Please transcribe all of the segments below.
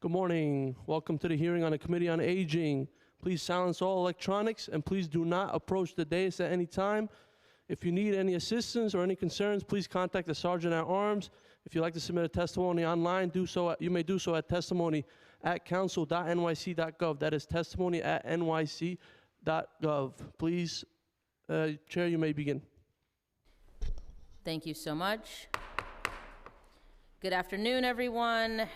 Good morning. Welcome to the hearing on the Committee on Aging. Please silence all electronics and please do not approach the dais at any time. If you need any assistance or any concerns, please contact the Sergeant at Arms. If you'd like to submit a testimony online, you may do so at testimony@council.nyc.gov. That is testimony@nyc.gov. Please, Chair, you may begin. Thank you so much. Good afternoon, everyone.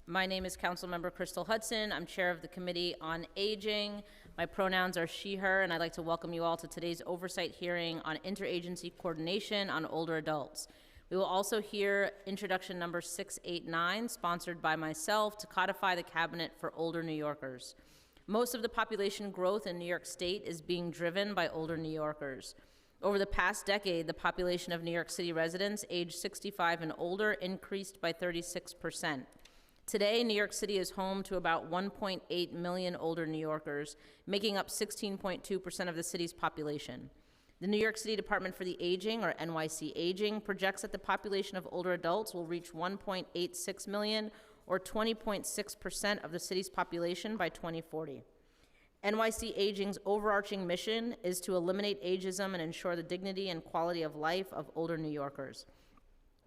My name is Councilmember Crystal Hudson. I'm chair of the Committee on Aging. My pronouns are she, her, and I'd like to welcome you all to today's oversight hearing on interagency coordination on older adults. We will also hear introduction number 689, sponsored by myself, to codify the cabinet for older New Yorkers. Most of the population growth in New York State is being driven by older New Yorkers. Over the past decade, the population of New York City residents aged 65 and older increased by 36%. Today, New York City is home to about 1.8 million older New Yorkers, making up 16.2% of the city's population. The New York City Department for the Aging, or NYC Aging, projects that the population of older adults will reach 1.86 million, or 20.6% of the city's population by 2040. NYC Aging's overarching mission is to eliminate ageism and ensure the dignity and quality of life of older New Yorkers.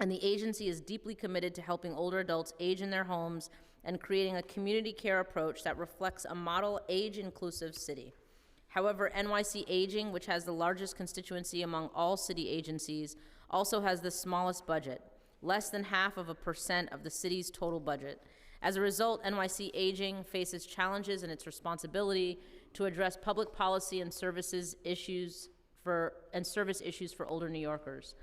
And the agency is deeply committed to helping older adults age in their homes and creating a community care approach that reflects a model age-inclusive city. However, NYC Aging, which has the largest constituency among all city agencies, also has the smallest budget, less than 0.5% of the city's total budget. As a result, NYC Aging faces challenges in its responsibility to address public policy and service issues for older New Yorkers.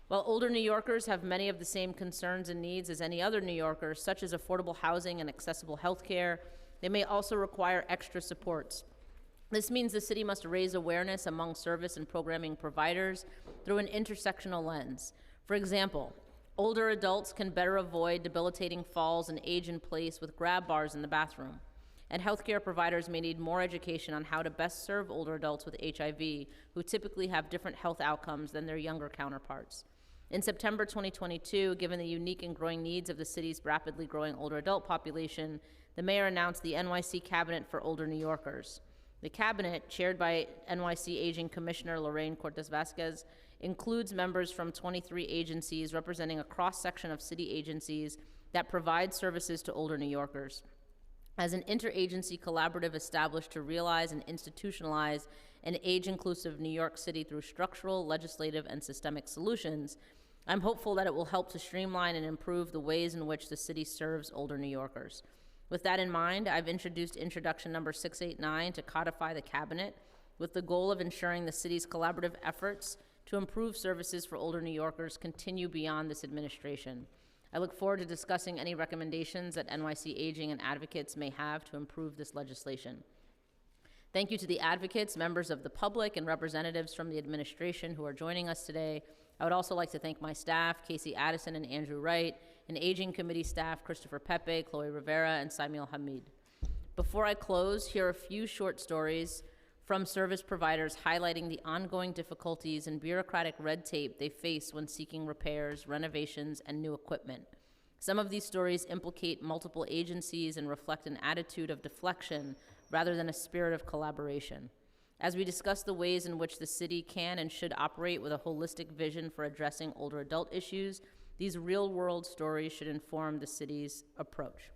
While older New Yorkers have many of the same concerns and needs as any other New Yorkers, such as affordable housing and accessible health care, they may also require extra supports. This means the city must raise awareness among service and programming providers through an intersectional lens. For example, older adults can better avoid debilitating falls and age in place with grab bars in the bathroom. And healthcare providers may need more education on how to best serve older adults with HIV, who typically have different health outcomes than their younger counterparts. In September 2022, given the unique and growing needs of the city's rapidly growing older adult population, the mayor announced the NYC Cabinet for Older New Yorkers. The cabinet, chaired by NYC Aging Commissioner Lorraine Cortez Vasquez, includes members from 23 agencies representing a cross-section of city agencies that provide services to older New Yorkers. As an interagency collaborative established to realize and institutionalize an age-inclusive New York City through structural, legislative, and systemic solutions, I'm hopeful that it will help to streamline and improve the ways in which the city serves older New Yorkers. With that in mind, I've introduced introduction number 689 to codify the cabinet with the goal of ensuring the city's collaborative efforts to improve services for older New Yorkers continue beyond this administration. I look forward to discussing any recommendations that NYC Aging and advocates may have to improve this legislation. Thank you to the advocates, members of the public, and representatives from the administration who are joining us today. I would also like to thank my staff, Casey Addison and Andrew Wright, and Aging Committee staff, Christopher Pepe, Chloe Rivera, and Samuel Hamid. Before I close, here are a few short stories from service providers highlighting the ongoing difficulties and bureaucratic red tape they face when seeking repairs, renovations, and new equipment. Some of these stories implicate multiple agencies and reflect an attitude of deflection rather than a spirit of collaboration. As we discuss the ways in which the city can and should operate with a holistic vision for addressing older adult issues, these real-world stories should inform the city's approach.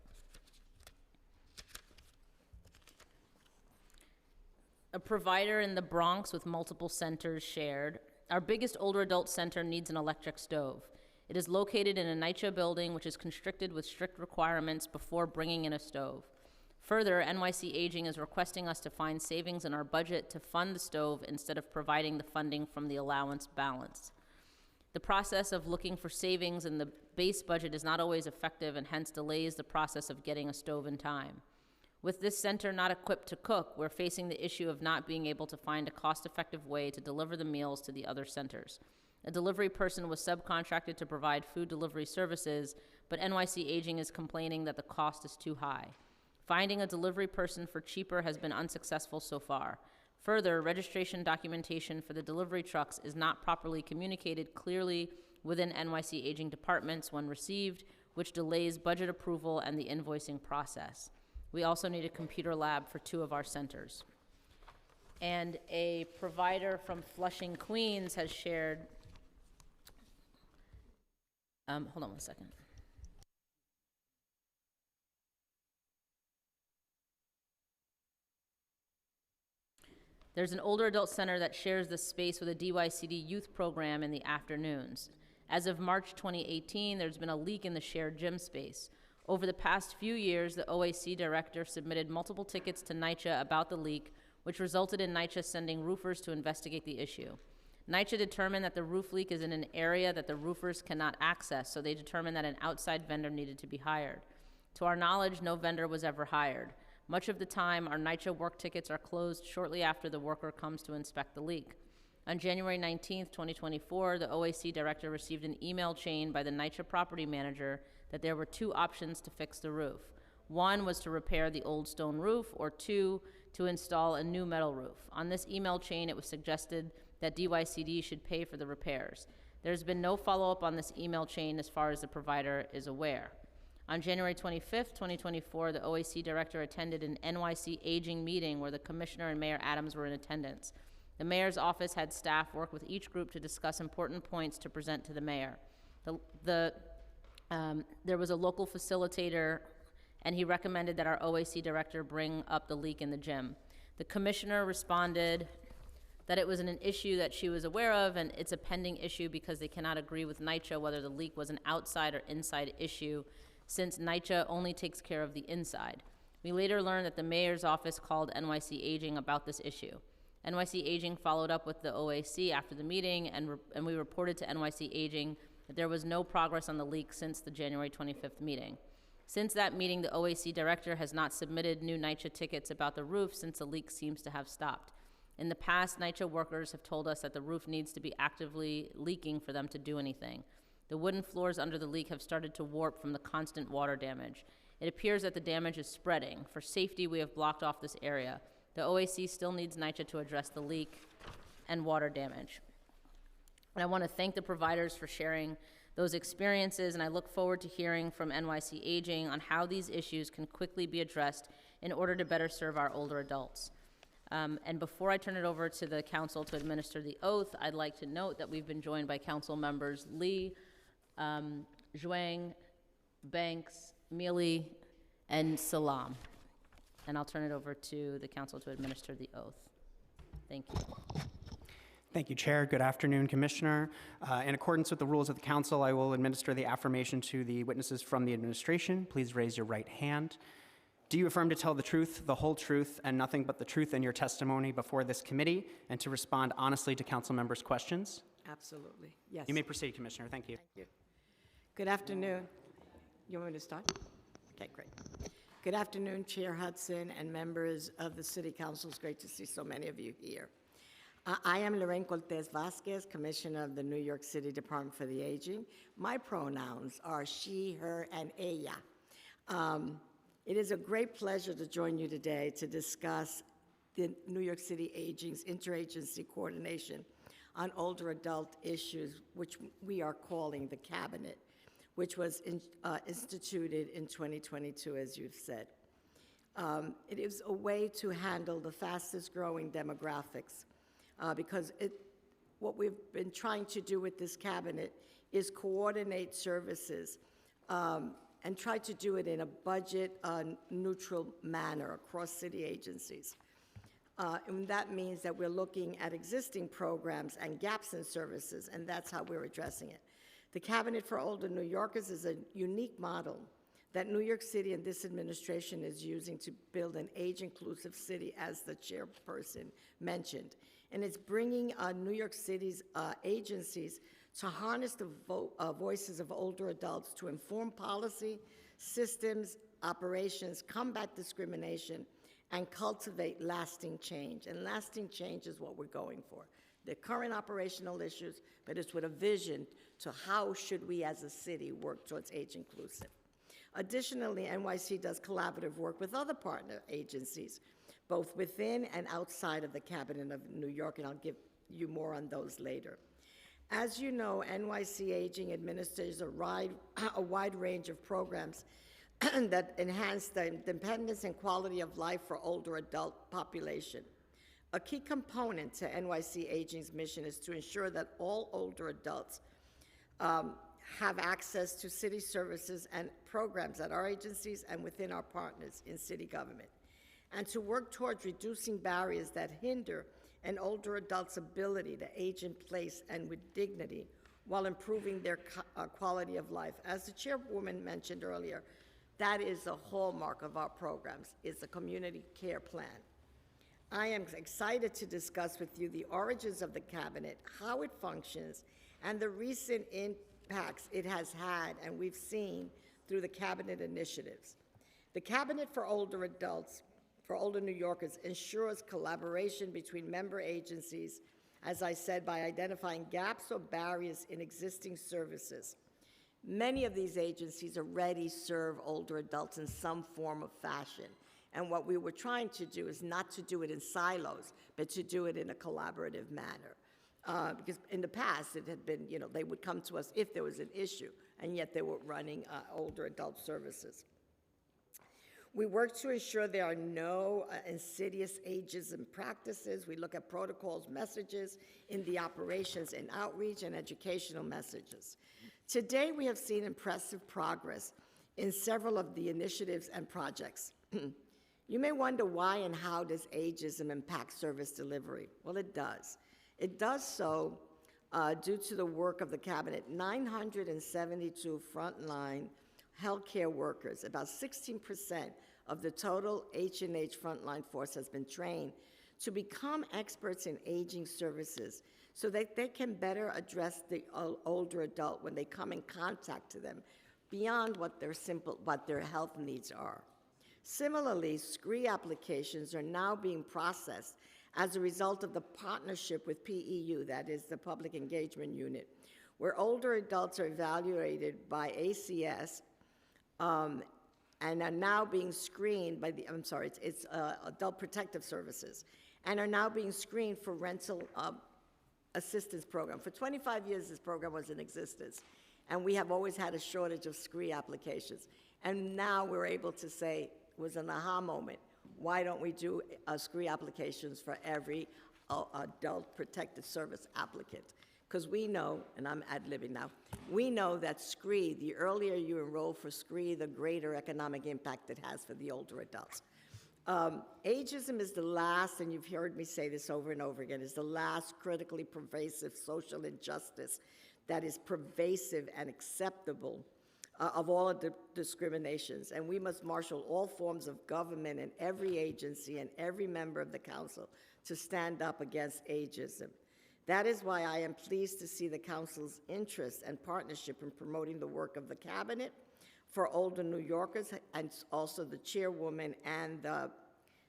A provider in the Bronx with multiple centers shared, our biggest older adult center needs an electric stove. It is located in a NYCHA building which is constricted with strict requirements before bringing in a stove. Further, NYC Aging is requesting us to find savings in our budget to fund the stove instead of providing the funding from the allowance balance. The process of looking for savings in the base budget is not always effective and hence delays the process of getting a stove in time. With this center not equipped to cook, we're facing the issue of not being able to find a cost-effective way to deliver the meals to the other centers. A delivery person was subcontracted to provide food delivery services, but NYC Aging is complaining that the cost is too high. Finding a delivery person for cheaper has been unsuccessful so far. Further, registration documentation for the delivery trucks is not properly communicated clearly within NYC Aging departments when received, which delays budget approval and the invoicing process. We also need a computer lab for 2 of our centers. And a provider from Flushing, Queens has shared, hold on one second. There's an older adult center that shares the space with a DYCD youth program in the afternoons. As of March 2018, there's been a leak in the shared gym space. Over the past few years, the OAC director submitted multiple tickets to NYCHA about the leak, which resulted in NYCHA sending roofers to investigate the issue. NYCHA determined that the roof leak is in an area that the roofers cannot access, so they determined that an outside vendor needed to be hired. To our knowledge, no vendor was ever hired. Much of the time, our NYCHA work tickets are closed shortly after the worker comes to inspect the leak. On January 19th, 2024, the OAC director received an email chain by the NYCHA property manager that there were 2 options to fix the roof. 1 was to repair the old stone roof, or 2, to install a new metal roof. On this email chain, it was suggested that DYCD should pay for the repairs. There's been no follow-up on this email chain as far as the provider is aware. On January 25th, 2024, the OAC director attended an NYC Aging meeting where the commissioner and Mayor Adams were in attendance. The mayor's office had staff work with each group to discuss important points to present to the mayor. There was a local facilitator, and he recommended that our OAC director bring up the leak in the gym. The commissioner responded that it was an issue that she was aware of, and it's a pending issue because they cannot agree with NYCHA whether the leak was an outside or inside issue, since NYCHA only takes care of the inside. We later learned that the mayor's office called NYC Aging about this issue. NYC Aging followed up with the OAC after the meeting, and we reported to NYC Aging that there was no progress on the leak since the January 25th meeting. Since that meeting, the OAC director has not submitted new NYCHA tickets about the roof since the leak seems to have stopped. In the past, NYCHA workers have told us that the roof needs to be actively leaking for them to do anything. The wooden floors under the leak have started to warp from the constant water damage. It appears that the damage is spreading. For safety, we have blocked off this area. The OAC still needs NYCHA to address the leak and water damage. And I want to thank the providers for sharing those experiences, and I look forward to hearing from NYC Aging on how these issues can quickly be addressed in order to better serve our older adults. And before I turn it over to the council to administer the oath, I'd like to note that we've been joined by council members Lee, Zhuang, Banks, Mealy, and Salam. And I'll turn it over to the council to administer the oath. Thank you. Thank you, Chair. Good afternoon, Commissioner. In accordance with the rules of the council, I will administer the affirmation to the witnesses from the administration. Please raise your right hand. Do you affirm to tell the truth, the whole truth, and nothing but the truth in your testimony before this committee, and to respond honestly to council members' questions? Absolutely, yes. You may proceed, Commissioner. Thank you. Thank you. Good afternoon. You want me to start? Okay, great. Good afternoon, Chair Hudson and members of the City Council. It's great to see so many of you here. I am Lorraine Cortez Vasquez, Commissioner of the New York City Department for the Aging. My pronouns are she, her, and ella. It is a great pleasure to join you today to discuss the New York City Aging's interagency coordination on older adult issues, which we are calling the Cabinet, which was instituted in 2022, as you've said. It is a way to handle the fastest growing demographics because what we've been trying to do with this Cabinet is coordinate services and try to do it in a budget neutral manner across city agencies. And that means that we're looking at existing programs and gaps in services, and that's how we're addressing it. The Cabinet for Older New Yorkers is a unique model that New York City and this administration is using to build an age-inclusive city, as the chairperson mentioned. And it's bringing New York City's agencies to harness the voices of older adults to inform policy, systems, operations, combat discrimination, and cultivate lasting change. And lasting change is what we're going for. The current operational issues, but it's with a vision to how should we as a city work towards age inclusive. Additionally, NYC does collaborative work with other partner agencies, both within and outside of the Cabinet of New York, and I'll give you more on those later. As you know, NYC Aging administers a wide range of programs that enhance the independence and quality of life for older adult population. A key component to NYC Aging's mission is to ensure that all older adults have access to city services and programs at our agencies and within our partners in city government, and to work towards reducing barriers that hinder an older adult's ability to age in place and with dignity while improving their quality of life. As the chairwoman mentioned earlier, that is the hallmark of our programs, is the community care plan. I am excited to discuss with you the origins of the cabinet, how it functions, and the recent impacts it has had and we've seen through the cabinet initiatives. The Cabinet for Older Adults, for older New Yorkers, ensures collaboration between member agencies, as I said, by identifying gaps or barriers in existing services. Many of these agencies already serve older adults in some form of fashion. And what we were trying to do is not to do it in silos, but to do it in a collaborative manner. Because in the past, it had been, they would come to us if there was an issue, and yet they were running older adult services. We work to ensure there are no insidious ageism practices. We look at protocols, messages in the operations and outreach and educational messages. Today, we have seen impressive progress in several of the initiatives and projects. You may wonder why and how does ageism impact service delivery? Well, it does. It does so due to the work of the cabinet. 972 frontline healthcare workers, about 16% of the total H&H frontline force has been trained to become experts in aging services so that they can better address the older adult when they come in contact to them beyond what their health needs are. Similarly, SCREE applications are now being processed as a result of the partnership with PEU, that is the Public Engagement Unit, where older adults are evaluated by ACS and are now being screened by it's Adult Protective Services, and are now being screened for rental assistance program. For 25 years, this program was in existence, and we have always had a shortage of SCREE applications. And now we're able to say, it was an aha moment, why don't we do SCREE applications for every Adult Protective Service applicant? Because we know, and I'm ad-libbing now, we know that SCREE, the earlier you enroll for SCREE, the greater economic impact it has for the older adults. Ageism is the last, and you've heard me say this over and over again, is the last critically pervasive social injustice that is pervasive and acceptable of all of the discriminations. And we must marshal all forms of government and every agency and every member of the council to stand up against ageism. That is why I am pleased to see the council's interest and partnership in promoting the work of the cabinet for older New Yorkers, and also the chairwoman and the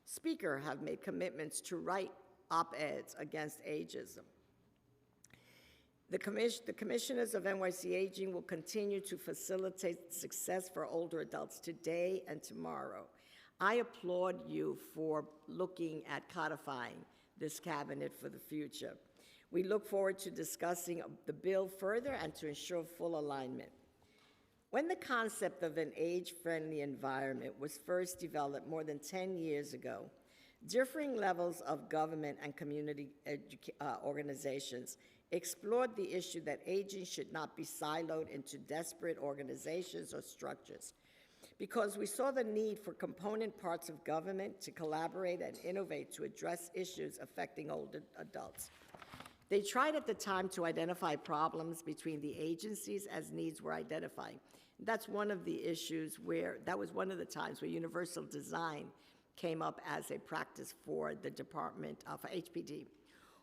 speaker have made commitments to write op-eds against ageism. The commissioners of NYC Aging will continue to facilitate success for older adults today and tomorrow. I applaud you for looking at codifying this cabinet for the future. We look forward to discussing the bill further and to ensure full alignment. When the concept of an age-friendly environment was first developed more than 10 years ago, differing levels of government and community organizations explored the issue that aging should not be siloed into disparate organizations or structures, because we saw the need for component parts of government to collaborate and innovate to address issues affecting older adults. They tried at the time to identify problems between the agencies as needs were identified. That's one of the issues that was one of the times where universal design came up as a practice for the department, for HPD.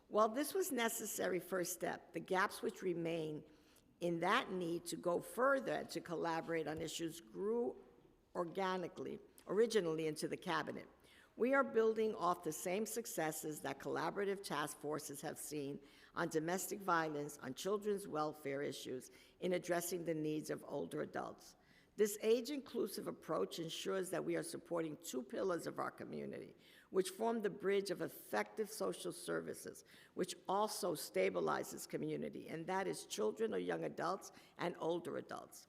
While this was necessary first step, the gaps which remain in that need to go further and to collaborate on issues grew originally into the cabinet. We are building off the same successes that collaborative task forces have seen on domestic violence, on children's welfare issues, in addressing the needs of older adults. This age-inclusive approach ensures that we are supporting two pillars of our community. which form the bridge of effective social services, which also stabilizes community, and that is children or young adults and older adults.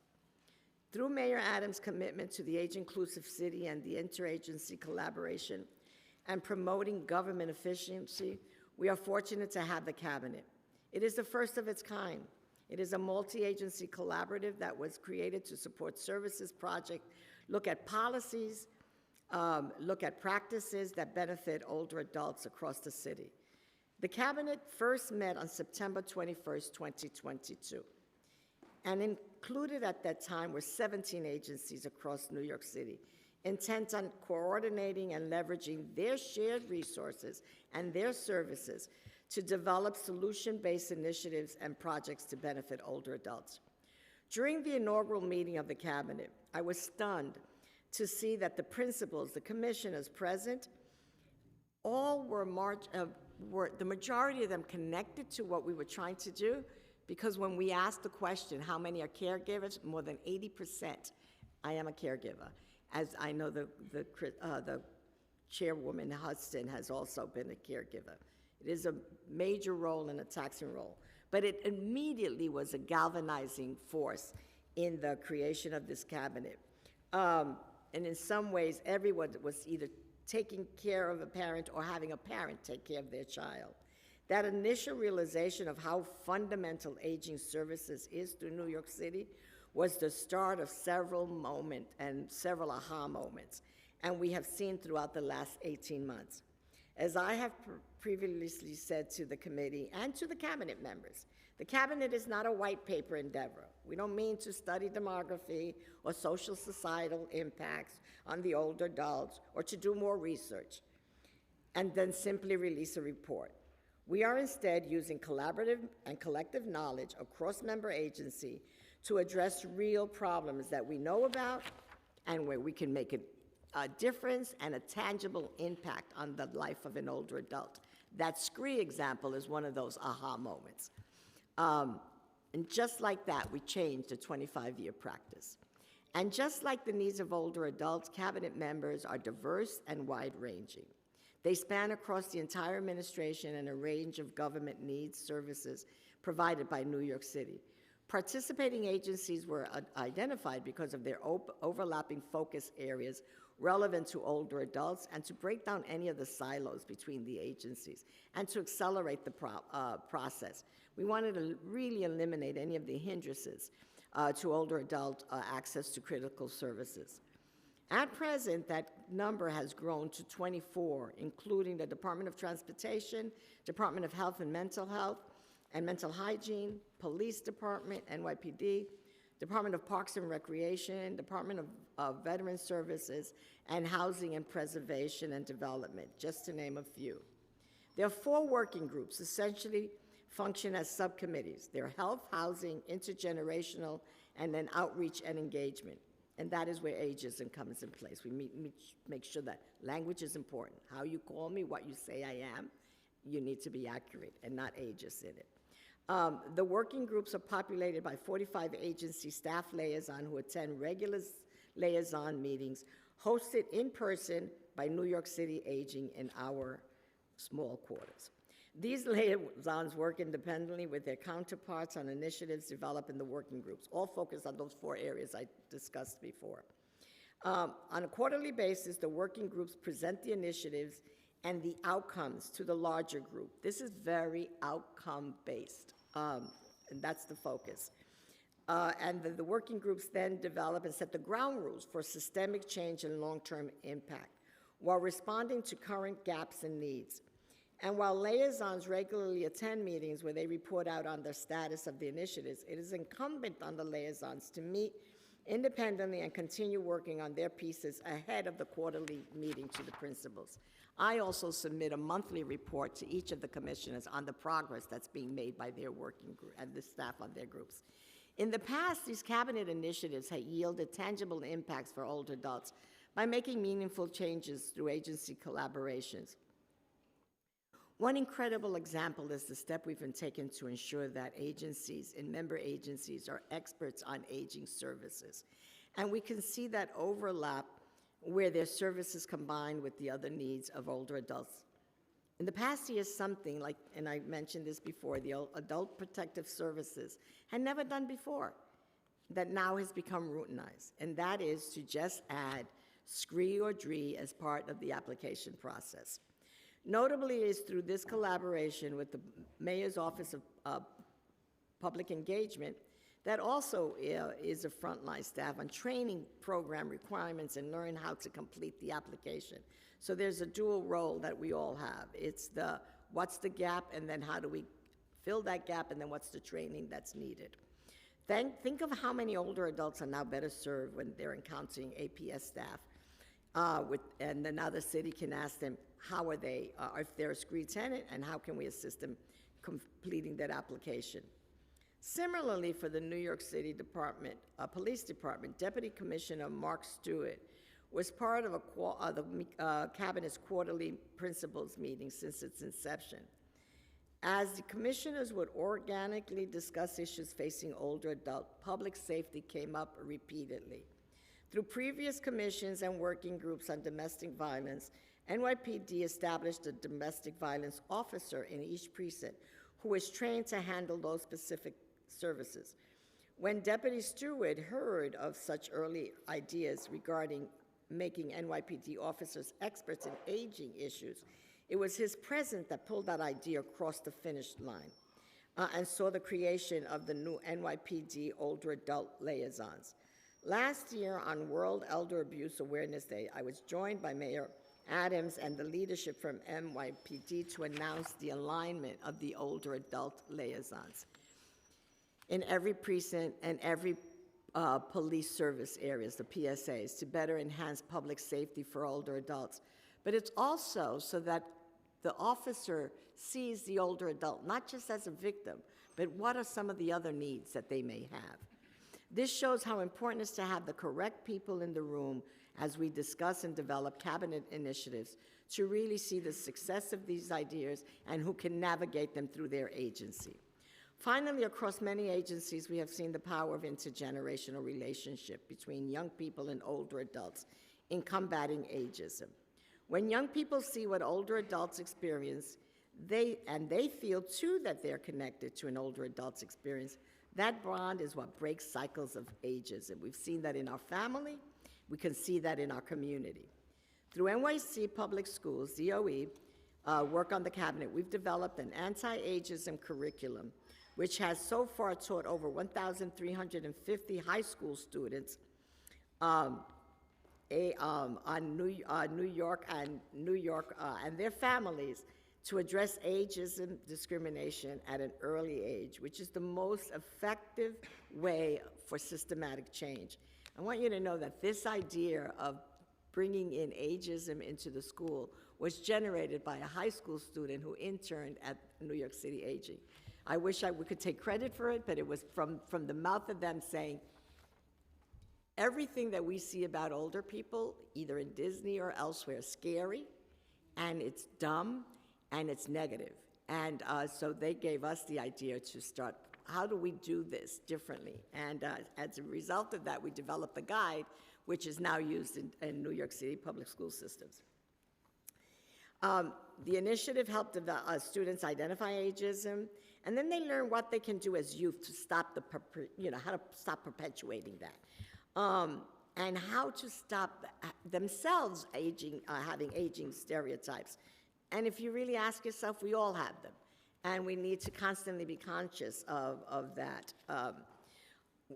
Through Mayor Adams' commitment to the age-inclusive city and the interagency collaboration and promoting government efficiency, we are fortunate to have the Cabinet. It is the first of its kind. It is a multi-agency collaborative that was created to support services projects, look at policies, look at practices that benefit older adults across the city. The Cabinet first met on September 21st, 2022, and included at that time were 17 agencies across New York City, intent on coordinating and leveraging their shared resources and their services to develop solution-based initiatives and projects to benefit older adults. During the inaugural meeting of the Cabinet, I was stunned to see that the principals, the commissioners present, all were the majority of them connected to what we were trying to do, because when we asked the question, how many are caregivers, more than 80%, I am a caregiver. As I know the chairwoman Hudson has also been a caregiver. It is a major role and a taxing role, but it immediately was a galvanizing force in the creation of this Cabinet. And in some ways, everyone was either taking care of a parent or having a parent take care of their child. That initial realization of how fundamental aging services is to New York City was the start of several moments and several aha moments, and we have seen throughout the last 18 months. As I have previously said to the committee and to the Cabinet members, the Cabinet is not a white paper endeavor. We don't mean to study demography or social societal impacts on the older adults or to do more research and then simply release a report. We are instead using collaborative and collective knowledge across member agency to address real problems that we know about and where we can make a difference and a tangible impact on the life of an older adult. That SCREE example is one of those aha moments. And just like that, we changed a 25-year practice. And just like the needs of older adults, Cabinet members are diverse and wide-ranging. They span across the entire administration and a range of government needs, services provided by New York City. Participating agencies were identified because of their overlapping focus areas relevant to older adults and to break down any of the silos between the agencies and to accelerate the process. We wanted to really eliminate any of the hindrances to older adult access to critical services. At present, that number has grown to 24, including the Department of Transportation, Department of Health and Mental Hygiene, Police Department, NYPD, Department of Parks and Recreation, Department of Veteran Services, and Housing and Preservation and Development, just to name a few. There are 4 working groups, essentially function as subcommittees. They're health, housing, intergenerational, and then outreach and engagement. And that is where ageism comes in place. We make sure that language is important. How you call me, what you say I am, you need to be accurate and not ageist in it. The working groups are populated by 45 agency staff liaison who attend regular liaison meetings hosted in person by New York City Aging in our small quarters. These liaisons work independently with their counterparts on initiatives developed in the working groups, all focused on those 4 areas I discussed before. On a quarterly basis, the working groups present the initiatives and the outcomes to the larger group. This is very outcome-based, and that's the focus. And the working groups then develop and set the ground rules for systemic change and long-term impact while responding to current gaps and needs. And while liaisons regularly attend meetings where they report out on the status of the initiatives, it is incumbent on the liaisons to meet independently and continue working on their pieces ahead of the quarterly meeting to the principals. I also submit a monthly report to each of the commissioners on the progress that's being made by their working group and the staff on their groups. In the past, these Cabinet initiatives have yielded tangible impacts for older adults by making meaningful changes through agency collaborations. One incredible example is the step we've been taking to ensure that agencies and member agencies are experts on aging services. And we can see that overlap where their services combine with the other needs of older adults. In the past years, something like, and I mentioned this before, the Adult Protective Services had never done before, that now has become routinized, and that is to just add SCREE or DREE as part of the application process. Notably, it is through this collaboration with the Mayor's Office of Public Engagement that also is a frontline staff on training program requirements and learn how to complete the application. So there's a dual role that we all have. It's the what's the gap, and then how do we fill that gap, and then what's the training that's needed. Think of how many older adults are now better served when they're encountering APS staff. And then now the city can ask them, how are they, if they're a SCREE tenant, and how can we assist them completing that application. Similarly, for the New York City Police Department, Deputy Commissioner Mark Stewart was part of the Cabinet's quarterly principals meeting since its inception. As the commissioners would organically discuss issues facing older adults, public safety came up repeatedly. Through previous commissions and working groups on domestic violence, NYPD established a domestic violence officer in each precinct who was trained to handle those specific services. When Deputy Stewart heard of such early ideas regarding making NYPD officers experts in aging issues, it was his presence that pulled that idea across the finish line and saw the creation of the new NYPD Older Adult Liaisons. Last year on World Elder Abuse Awareness Day, I was joined by Mayor Adams and the leadership from NYPD to announce the alignment of the Older Adult Liaisons in every precinct and every police service areas, the PSAs, to better enhance public safety for older adults. But it's also so that the officer sees the older adult not just as a victim, but what are some of the other needs that they may have. This shows how important it is to have the correct people in the room as we discuss and develop cabinet initiatives to really see the success of these ideas and who can navigate them through their agency. Finally, across many agencies, we have seen the power of intergenerational relationship between young people and older adults in combating ageism. When young people see what older adults experience, they feel too that they're connected to an older adult's experience, that bond is what breaks cycles of ageism. We've seen that in our family. We can see that in our community. Through NYC Public Schools, DOE, work on the cabinet, we've developed an anti-ageism curriculum, which has so far taught over 1,350 high school students on New York and their families to address ageism discrimination at an early age, which is the most effective way for systematic change. I want you to know that this idea of bringing in ageism into the school was generated by a high school student who interned at New York City Aging. I wish we could take credit for it, but it was from the mouth of them saying, everything that we see about older people, either in Disney or elsewhere, is scary, and it's dumb, and it's negative. And so they gave us the idea to start, how do we do this differently? And as a result of that, we developed the guide, which is now used in New York City public school systems. The initiative helped students identify ageism, and then they learn what they can do as youth to stop how to stop perpetuating that. And how to stop themselves having aging stereotypes. And if you really ask yourself, we all have them. And we need to constantly be conscious of that.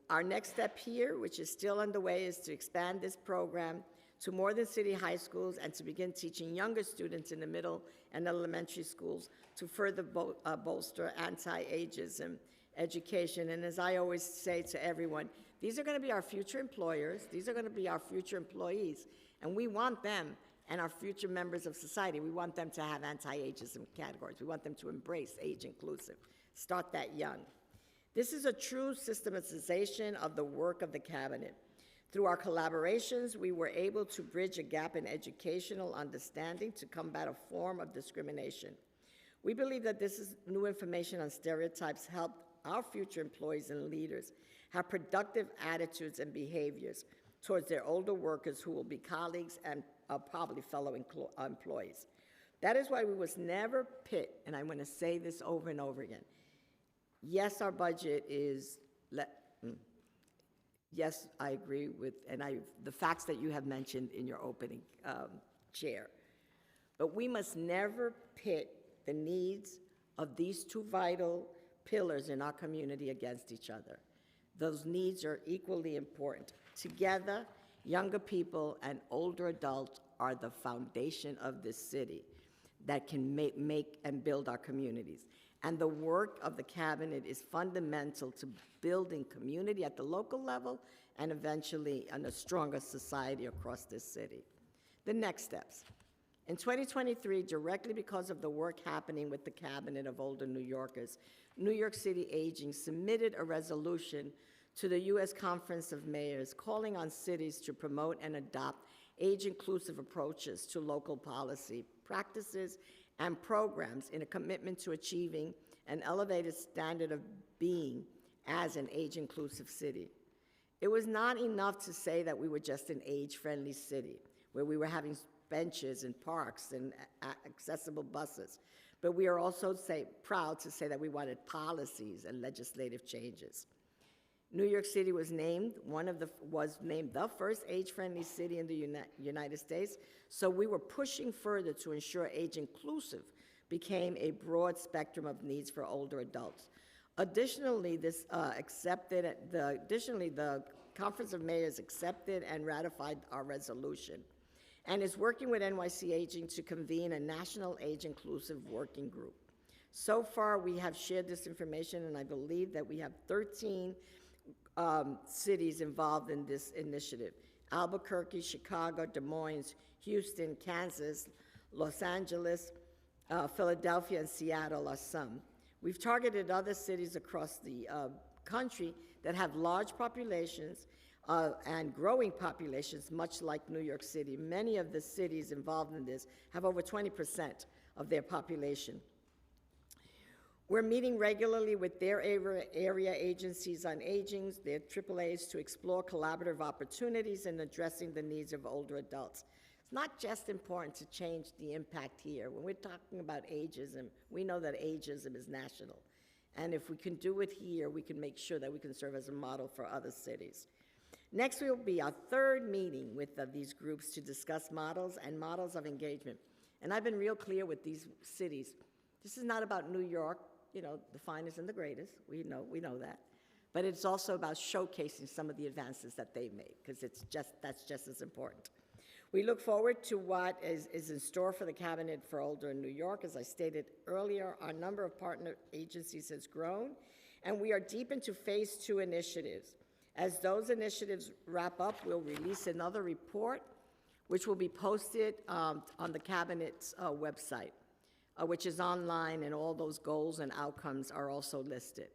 Our next step here, which is still underway, is to expand this program to more than city high schools and to begin teaching younger students in the middle and elementary schools to further bolster anti-ageism education. And as I always say to everyone, these are going to be our future employers, these are going to be our future employees, and we want them and our future members of society, we want them to have anti-ageism categories. We want them to embrace age inclusive. Start that young. This is a true systematization of the work of the cabinet. Through our collaborations, we were able to bridge a gap in educational understanding to combat a form of discrimination. We believe that this new information on stereotypes help our future employees and leaders have productive attitudes and behaviors, towards their older workers who will be colleagues and probably fellow employees. That is why we must never pit, and I'm going to say this over and over again. Yes, our budget is, yes, I agree with, the facts that you have mentioned in your opening, Chair. But we must never pit the needs of these two vital pillars in our community against each other. Those needs are equally important. Together, younger people and older adults are the foundation of this city that can make and build our communities. And the work of the cabinet is fundamental to building community at the local level and eventually in a stronger society across this city. The next steps. In 2023, directly because of the work happening with the Cabinet of Older New Yorkers, New York City Aging submitted a resolution to the U.S. Conference of Mayors calling on cities to promote and adopt age-inclusive approaches to local policy, practices, and programs in a commitment to achieving an elevated standard of being as an age-inclusive city. It was not enough to say that we were just an age-friendly city, where we were having benches and parks and accessible buses, but we are also proud to say that we wanted policies and legislative changes. New York City was named the first age-friendly city in the United States, so we were pushing further to ensure age-inclusive became a broad spectrum of needs for older adults. Additionally, the Conference of Mayors accepted and ratified our resolution and is working with NYC Aging to convene a national age-inclusive working group. So far, we have shared this information, and I believe that we have 13 cities involved in this initiative: Albuquerque, Chicago, Des Moines, Houston, Kansas, Los Angeles, Philadelphia, and Seattle are some. We've targeted other cities across the country that have large populations and growing populations, much like New York City. Many of the cities involved in this have over 20% of their population. We're meeting regularly with their area agencies on aging, their AAAs, to explore collaborative opportunities in addressing the needs of older adults. It's not just important to change the impact here. When we're talking about ageism, we know that ageism is national. And if we can do it here, we can make sure that we can serve as a model for other cities. Next will be our third meeting with these groups to discuss models and models of engagement. And I've been real clear with these cities. This is not about New York, the finest and the greatest. We know that. But it's also about showcasing some of the advances that they've made, because that's just as important. We look forward to what is in store for the Cabinet for Older in New York. As I stated earlier, our number of partner agencies has grown, and we are deep into phase 2 initiatives. As those initiatives wrap up, we'll release another report, which will be posted on the Cabinet's website, which is online, and all those goals and outcomes are also listed.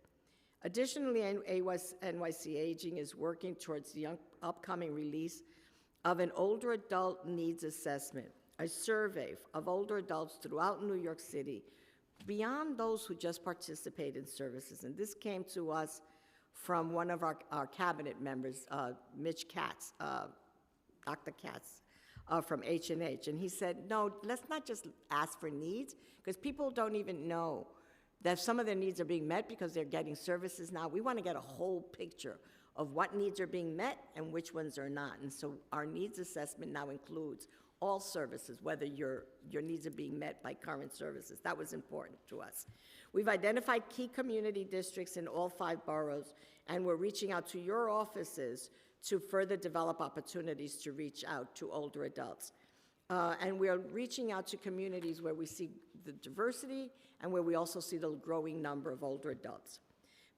Additionally, NYC Aging is working towards the upcoming release of an older adult needs assessment, a survey of older adults throughout New York City, beyond those who just participate in services. And this came to us from one of our cabinet members, Mitch Katz, Dr. Katz, from H&H. And he said, no, let's not just ask for needs, because people don't even know that some of their needs are being met because they're getting services now. We want to get a whole picture of what needs are being met and which ones are not. And so our needs assessment now includes all services, whether your needs are being met by current services. That was important to us. We've identified key community districts in all 5 boroughs, and we're reaching out to your offices to further develop opportunities to reach out to older adults. And we are reaching out to communities where we see the diversity and where we also see the growing number of older adults.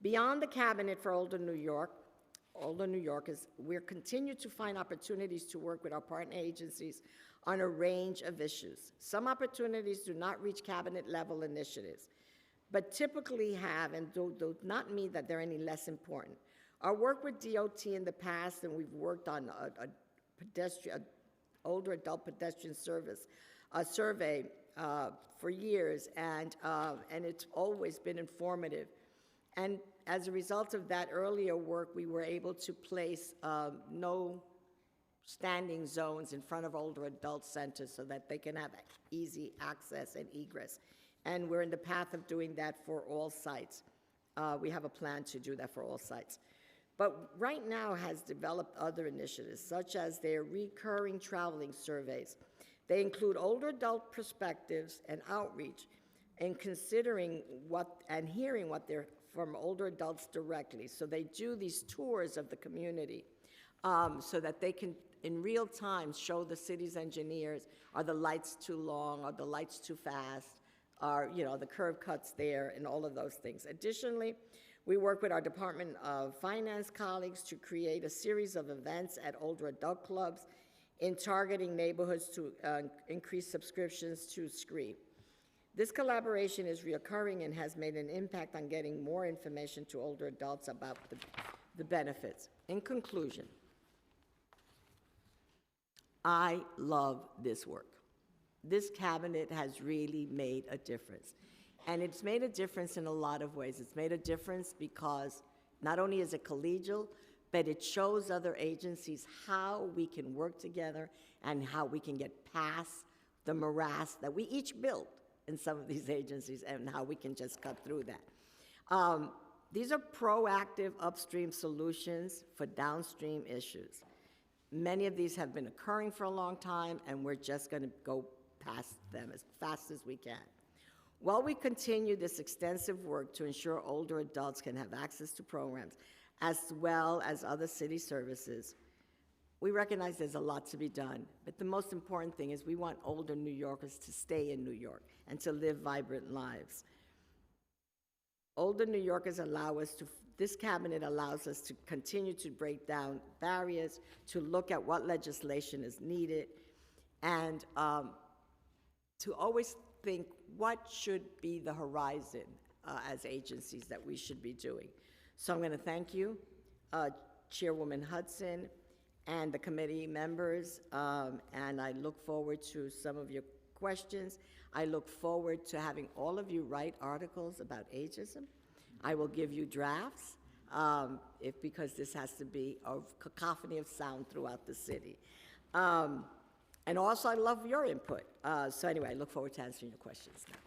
Beyond the Cabinet for Older New Yorkers, we're continue to find opportunities to work with our partner agencies on a range of issues. Some opportunities do not reach cabinet-level initiatives, but typically have, and do not mean that they're any less important. Our work with DOT in the past, and we've worked on a older adult pedestrian service survey for years, and it's always been informative. And as a result of that earlier work, we were able to place no standing zones in front of older adult centers so that they can have easy access and egress. And we're in the path of doing that for all sites. We have a plan to do that for all sites. But Right Now has developed other initiatives, such as their recurring traveling surveys. They include older adult perspectives and outreach in considering what and hearing what they're from older adults directly. So they do these tours of the community so that they can, in real time, show the city's engineers, are the lights too long, are the lights too fast, are, the curb cuts there, and all of those things. Additionally, we work with our Department of Finance colleagues to create a series of events at older adult clubs in targeting neighborhoods to increase subscriptions to SCREE. This collaboration is reoccurring and has made an impact on getting more information to older adults about the benefits. In conclusion, I love this work. This cabinet has really made a difference. And it's made a difference in a lot of ways. It's made a difference because not only is it collegial, but it shows other agencies how we can work together and how we can get past the morass that we each built in some of these agencies and how we can just cut through that. These are proactive upstream solutions for downstream issues. Many of these have been occurring for a long time, and we're just going to go past them as fast as we can. While we continue this extensive work to ensure older adults can have access to programs as well as other city services, we recognize there's a lot to be done, but the most important thing is we want older New Yorkers to stay in New York and to live vibrant lives. Older New Yorkers this cabinet allows us to continue to break down barriers, to look at what legislation is needed, and to always think what should be the horizon as agencies that we should be doing. So I'm going to thank you, Chairwoman Hudson, and the committee members, and I look forward to some of your questions. I look forward to having all of you write articles about ageism. I will give you drafts, because this has to be a cacophony of sound throughout the city. And also, I love your input. So anyway, I look forward to answering your questions now.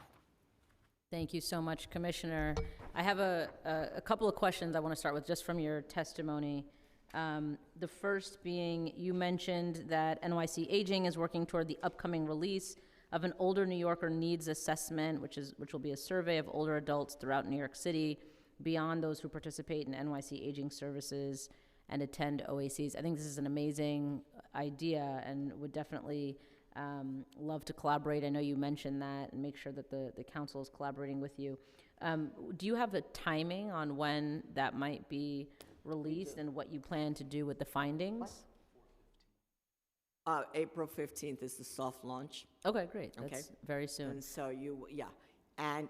Thank you so much, Commissioner. I have a couple of questions I want to start with just from your testimony. The first being, you mentioned that NYC Aging is working toward the upcoming release of an older New Yorker needs assessment, which will be a survey of older adults throughout New York City, beyond those who participate in NYC Aging services and attend OACs. I think this is an amazing idea and would definitely love to collaborate. I know you mentioned that, and make sure that the council is collaborating with you. Do you have the timing on when that might be released and what you plan to do with the findings? April 15th is the soft launch. Okay, great. Okay. That's very soon. And so and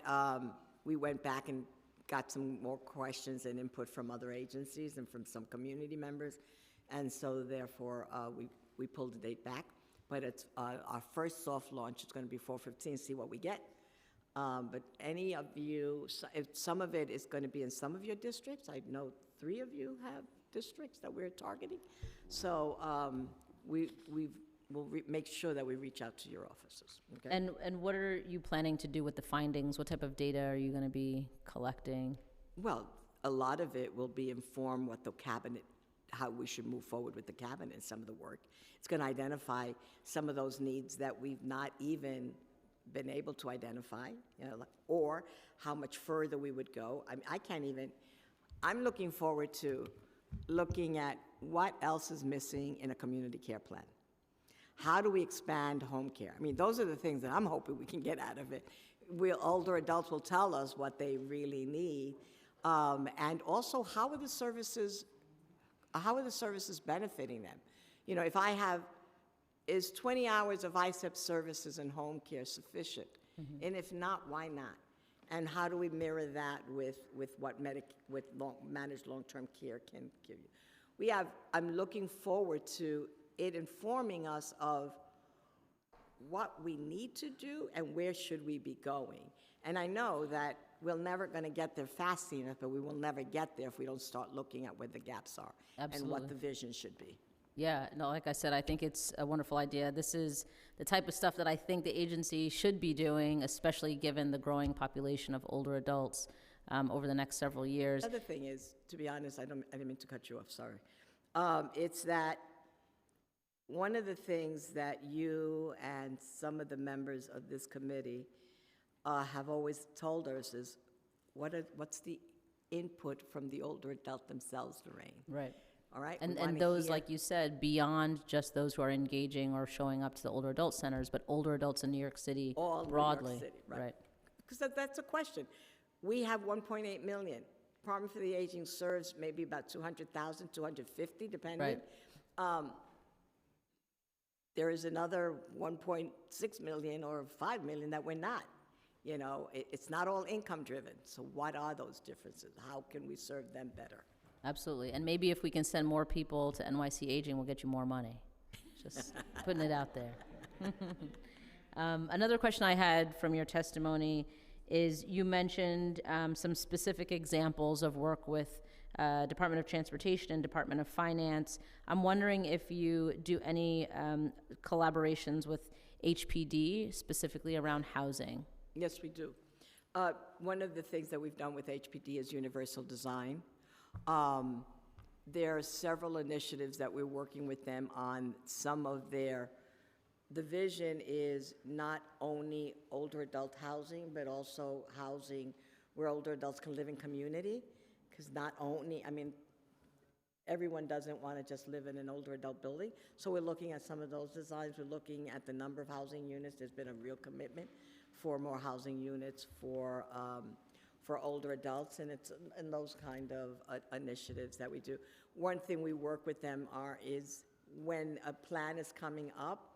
we went back and got some more questions and input from other agencies and from some community members. And so therefore, we pulled the date back. But it's our first soft launch is going to be 4/15, see what we get. But any of you, if some of it is going to be in some of your districts, I know 3 of you have districts that we're targeting. So we'll make sure that we reach out to your offices. Okay? And what are you planning to do with the findings? What type of data are you going to be collecting? Well, a lot of it will be informed what the cabinet, how we should move forward with the cabinet and some of the work. It's going to identify some of those needs that we've not even been able to identify, or how much further we would go. I can't even, I'm looking forward to looking at what else is missing in a community care plan. How do we expand home care? I mean, those are the things that I'm hoping we can get out of it. Older adults will tell us what they really need. And also, how are the services benefiting them? If I have, is 20 hours of ISEP services in home care sufficient? Mm-hmm. And if not, why not? And how do we mirror that with what managed long-term care can give you? I'm looking forward to it informing us of what we need to do and where should we be going. And I know that we're never going to get there fast enough, but we will never get there if we don't start looking at where the gaps are. Absolutely. And what the vision should be. Yeah, no, like I said, I think it's a wonderful idea. This is the type of stuff that I think the agency should be doing, especially given the growing population of older adults over the next several years. The other thing is, to be honest, I didn't mean to cut you off, sorry. It's that one of the things that you and some of the members of this committee have always told us is, what's the input from the older adult themselves, Lorraine? Right. All right? And, We wanna and those, hear- like you said, beyond just those who are engaging or showing up to the older adult centers, but older adults in New York City All New York broadly. City, right. Because that's a question. We have 1.8 million. Department for the Aging serves maybe about 200,000, 250, depending. Right. There is another 1.6 million or 5 million that we're not. You know, it's not all income driven. So what are those differences? How can we serve them better? Absolutely. And maybe if we can send more people to NYC Aging, we'll get you more money. Just putting it out there. Another question I had from your testimony is you mentioned some specific examples of work with Department of Transportation and Department of Finance. I'm wondering if you do any collaborations with HPD, specifically around housing. Yes, we do. One of the things that we've done with HPD is universal design. There are several initiatives that we're working with them on. Some of the vision is not only older adult housing, but also housing where older adults can live in community. Because not only, I mean, everyone doesn't want to just live in an older adult building. So we're looking at some of those designs. We're looking at the number of housing units. There's been a real commitment for more housing units for older adults, and it's in those kind of initiatives that we do. One thing we work with them is when a plan is coming up,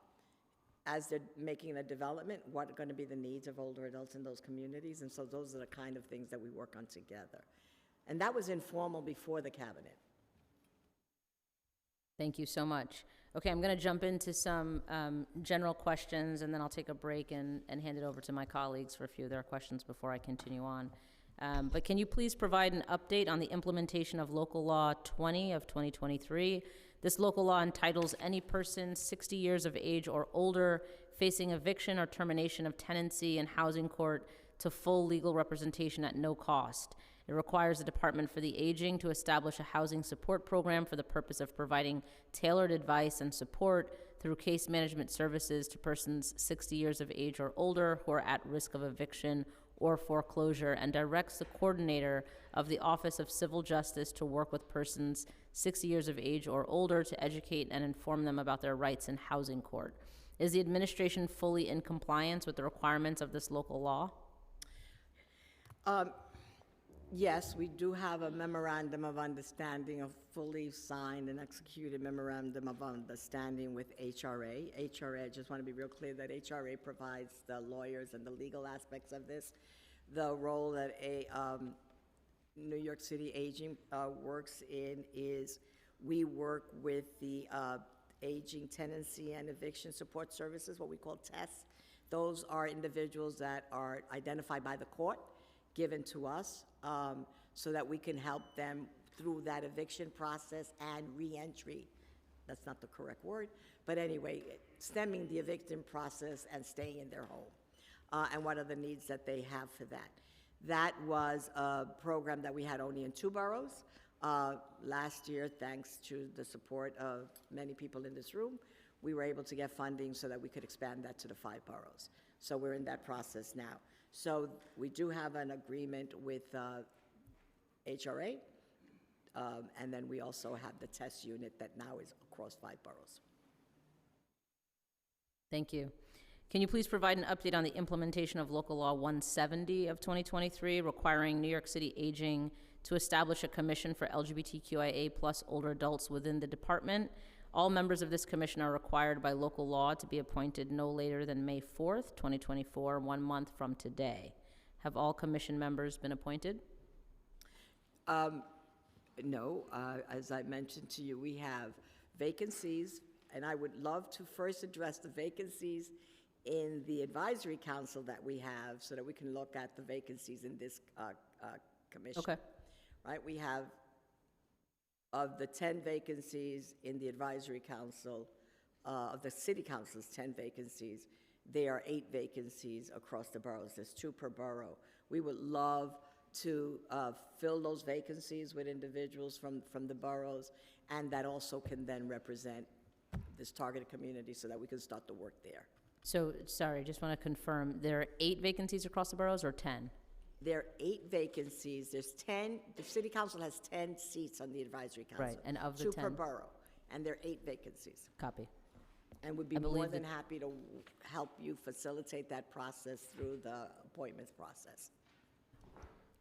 as they're making a development, what are going to be the needs of older adults in those communities? And so those are the kind of things that we work on together. And that was informal before the cabinet. Thank you so much. Okay, I'm going to jump into some general questions, and then I'll take a break and hand it over to my colleagues for a few of their questions before I continue on. But can you please provide an update on the implementation of Local Law 20 of 2023? This local law entitles any person 60 years of age or older facing eviction or termination of tenancy in housing court to full legal representation at no cost. It requires the Department for the Aging to establish a housing support program for the purpose of providing tailored advice and support through case management services to persons 60 years of age or older who are at risk of eviction or foreclosure, and directs the coordinator of the Office of Civil Justice to work with persons 60 years of age or older to educate and inform them about their rights in housing court. Is the administration fully in compliance with the requirements of this local law? Yes, we do have a memorandum of understanding, a fully signed and executed memorandum of understanding with HRA. HRA, I just want to be real clear that HRA provides the lawyers and the legal aspects of this. The role that a New York City Aging works in is we work with the Aging Tenancy and Eviction Support Services, what we call TESS. Those are individuals that are identified by the court, given to us, so that we can help them through that eviction process and reentry. That's not the correct word, but anyway, stemming the eviction process and staying in their home, and what are the needs that they have for that. That was a program that we had only in 2 boroughs. Last year, thanks to the support of many people in this room, we were able to get funding so that we could expand that to the 5 boroughs. So we're in that process now. So we do have an agreement with HRA, and then we also have the test unit that now is across 5 boroughs. Thank you. Can you please provide an update on the implementation of Local Law 170 of 2023, requiring New York City Aging to establish a commission for LGBTQIA+ older adults within the department? All members of this commission are required by local law to be appointed no later than May 4th, 2024, 1 month from today. Have all commission members been appointed? No, as I mentioned to you, we have vacancies, and I would love to first address the vacancies in the advisory council that we have so that we can look at the vacancies in this commission. Okay. Right, we have of the 10 vacancies in the advisory council, of the city council's 10 vacancies, there are 8 vacancies across the boroughs. There's 2 per borough. We would love to fill those vacancies with individuals from the boroughs, and that also can then represent this targeted community so that we can start the work there. So, sorry, just want to confirm, there are 8 vacancies across the boroughs or 10? There are 8 vacancies. There's 10, the city council has 10 seats on the advisory council. Right, and of the 2 per 10? borough, and there are 8 vacancies. Copy. And would be I believe more than that- happy to help you facilitate that process through the appointments process.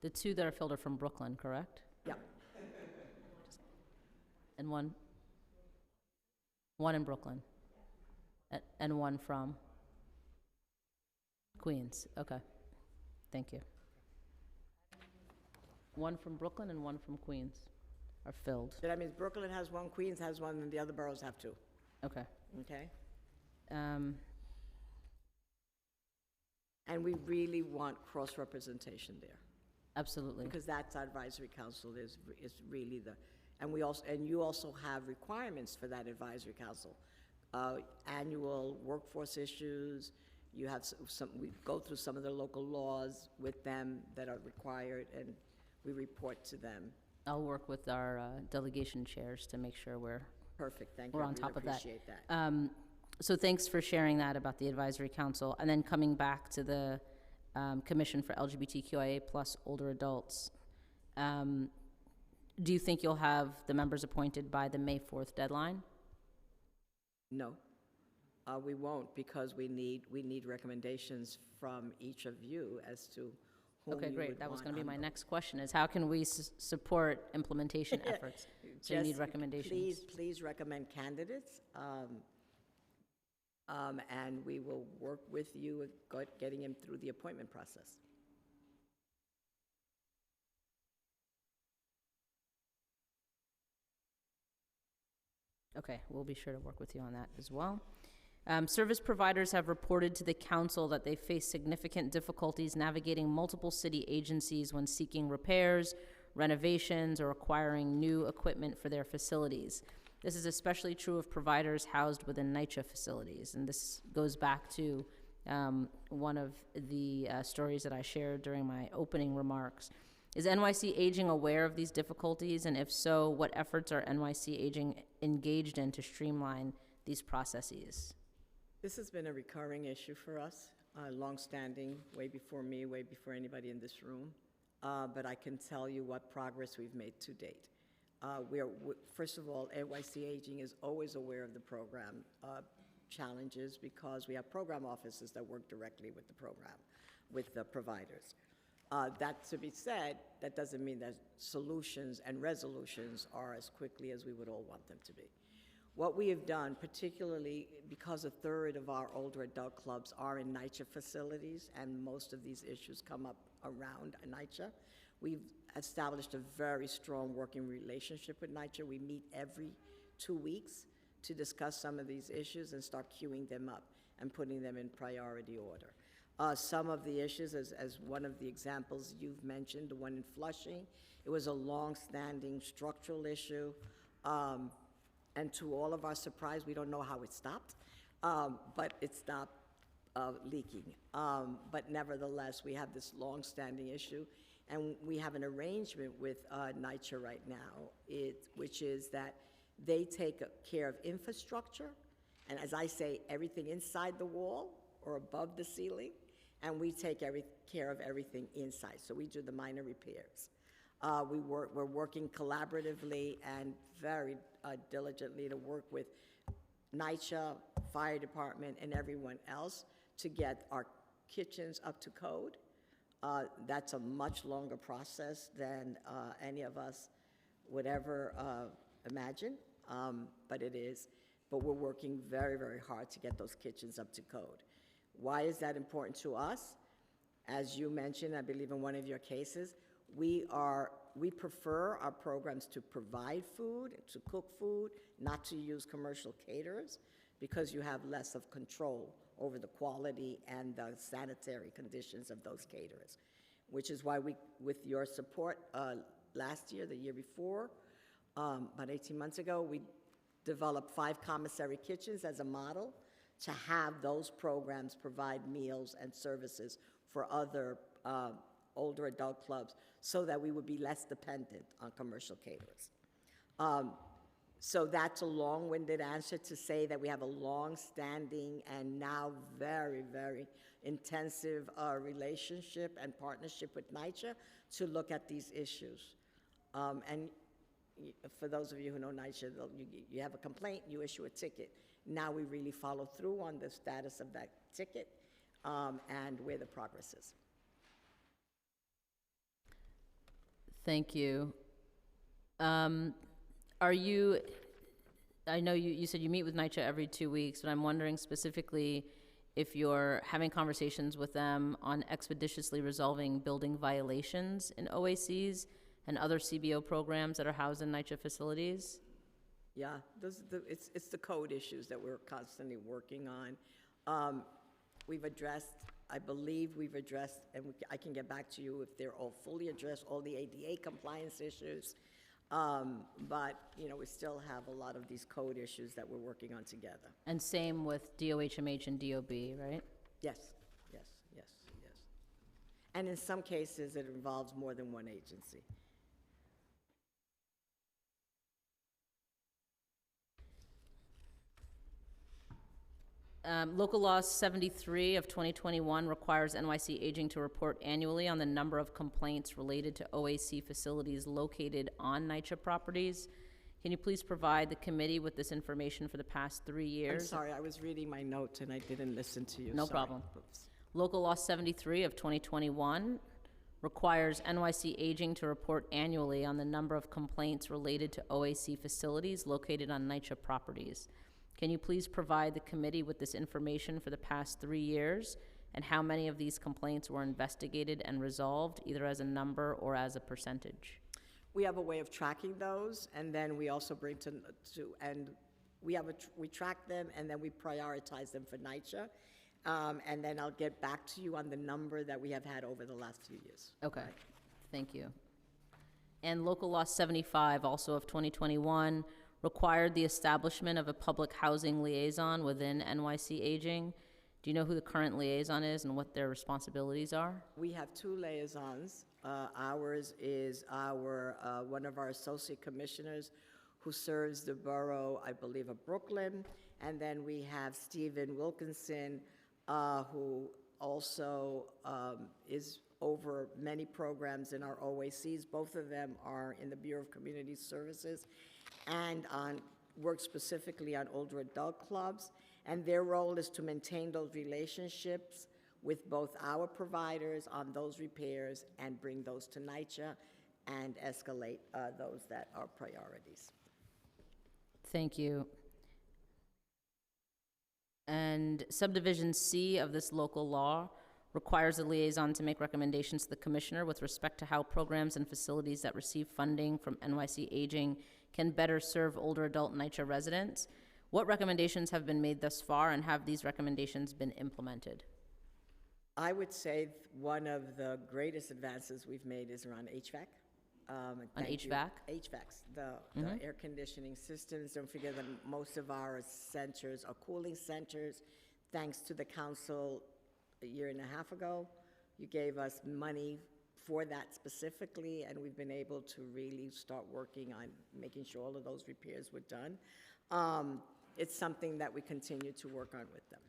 The 2 that are filled are from Brooklyn, correct? Yep. And one in Brooklyn? And one from Queens, okay. Thank you. One from Brooklyn and one from Queens are filled, So that means Brooklyn has 1, Queens has 1, and the other boroughs have 2, okay. okay? Um, And we really want cross-representation there, Absolutely. because that's our advisory council is really the, and we also, and you also have requirements for that advisory council. Annual workforce issues, you have some, we go through some of the local laws with them that are required, and we report to them. I'll work with our delegation chairs to make sure we're Perfect, thank you. We're I on really top of that. appreciate that. So thanks for sharing that about the advisory council. And then coming back to the Commission for LGBTQIA+ older adults, do you think you'll have the members appointed by the May 4th deadline? No, we won't, because we need recommendations from each of you as to whom Okay, you great. would That was want going to be on my next question, is how can we support implementation efforts? So you need Just recommendations. Please recommend candidates, and we will work with you at getting him through the appointment process. Okay, we'll be sure to work with you on that as well. Service providers have reported to the council that they face significant difficulties navigating multiple city agencies when seeking repairs, renovations, or acquiring new equipment for their facilities. This is especially true of providers housed within NYCHA facilities, and this goes back to one of the stories that I shared during my opening remarks. Is NYC Aging aware of these difficulties, and if so, what efforts are NYC Aging engaged in to streamline these processes? This has been a recurring issue for us, longstanding, way before me, way before anybody in this room. But I can tell you what progress we've made to date. First of all, NYC Aging is always aware of the program challenges, because we have program offices that work directly with the program, with the providers. That to be said, that doesn't mean that solutions and resolutions are as quickly as we would all want them to be. What we have done, particularly because a third of our older adult clubs are in NYCHA facilities, and most of these issues come up around NYCHA, we've established a very strong working relationship with NYCHA. We meet every 2 weeks to discuss some of these issues and start queuing them up and putting them in priority order. Some of the issues, as one of the examples you've mentioned, the one in Flushing, it was a long-standing structural issue. And to all of our surprise, we don't know how it stopped, but it stopped leaking. But nevertheless, we have this long-standing issue, and we have an arrangement with NYCHA right now, which is that they take care of infrastructure, and as I say, everything inside the wall or above the ceiling, and we take care of everything inside. So we do the minor repairs. We're working collaboratively and very diligently to work with NYCHA, Fire Department, and everyone else to get our kitchens up to code. That's a much longer process than any of us would ever imagine, but it is. But we're working very, very hard to get those kitchens up to code. Why is that important to us? As you mentioned, I believe in one of your cases, we prefer our programs to provide food, to cook food, not to use commercial caterers, because you have less of control over the quality and the sanitary conditions of those caterers, which is why we, with your support last year, the year before, about 18 months ago, we developed 5 commissary kitchens as a model to have those programs provide meals and services for other older adult clubs so that we would be less dependent on commercial caterers. So that's a long-winded answer to say that we have a long-standing and now very, very intensive relationship and partnership with NYCHA to look at these issues. And for those of you who know NYCHA, you have a complaint, you issue a ticket. Now we really follow through on the status of that ticket and where the progress is. Thank you. I know you said you meet with NYCHA every 2 weeks, but I'm wondering specifically if you're having conversations with them on expeditiously resolving building violations in OACs and other CBO programs that are housed in NYCHA facilities? Yeah, it's the code issues that we're constantly working on. I believe we've addressed, and I can get back to you if they're all fully addressed, all the ADA compliance issues. But, we still have a lot of these code issues that we're working on together. And same with DOHMH and DOB, right? Yes. And in some cases, it involves more than one agency. Local Law 73 of 2021 requires NYC Aging to report annually on the number of complaints related to OAC facilities located on NYCHA properties. Can you please provide the committee with this information for the past 3 years? I'm sorry, I was reading my notes and I didn't listen to you. No Sorry. problem. Oops. Local Law 73 of 2021 requires NYC Aging to report annually on the number of complaints related to OAC facilities located on NYCHA properties. Can you please provide the committee with this information for the past 3 years and how many of these complaints were investigated and resolved, either as a number or as a percentage? We have a way of tracking those, and then we also bring we track them, and then we prioritize them for NYCHA. And then I'll get back to you on the number that we have had over the last few years. Okay, thank you. And Local Law 75, also of 2021, required the establishment of a public housing liaison within NYC Aging. Do you know who the current liaison is and what their responsibilities are? We have 2 liaisons. Ours is one of our associate commissioners who serves the borough, I believe, of Brooklyn. And then we have Stephen Wilkinson, who also is over many programs in our OACs. Both of them are in the Bureau of Community Services and work specifically on older adult clubs. And their role is to maintain those relationships with both our providers on those repairs and bring those to NYCHA and escalate those that are priorities. Thank you. And subdivision C of this local law requires a liaison to make recommendations to the commissioner with respect to how programs and facilities that receive funding from NYC Aging can better serve older adult NYCHA residents. What recommendations have been made thus far, and have these recommendations been implemented? I would say one of the greatest advances we've made is around HVAC. On HVAC? HVACs, the air conditioning systems. Don't forget that most of our centers are cooling centers. Thanks to the council a year and a half ago, you gave us money for that specifically, and we've been able to really start working on making sure all of those repairs were done. It's something that we continue to work on with them.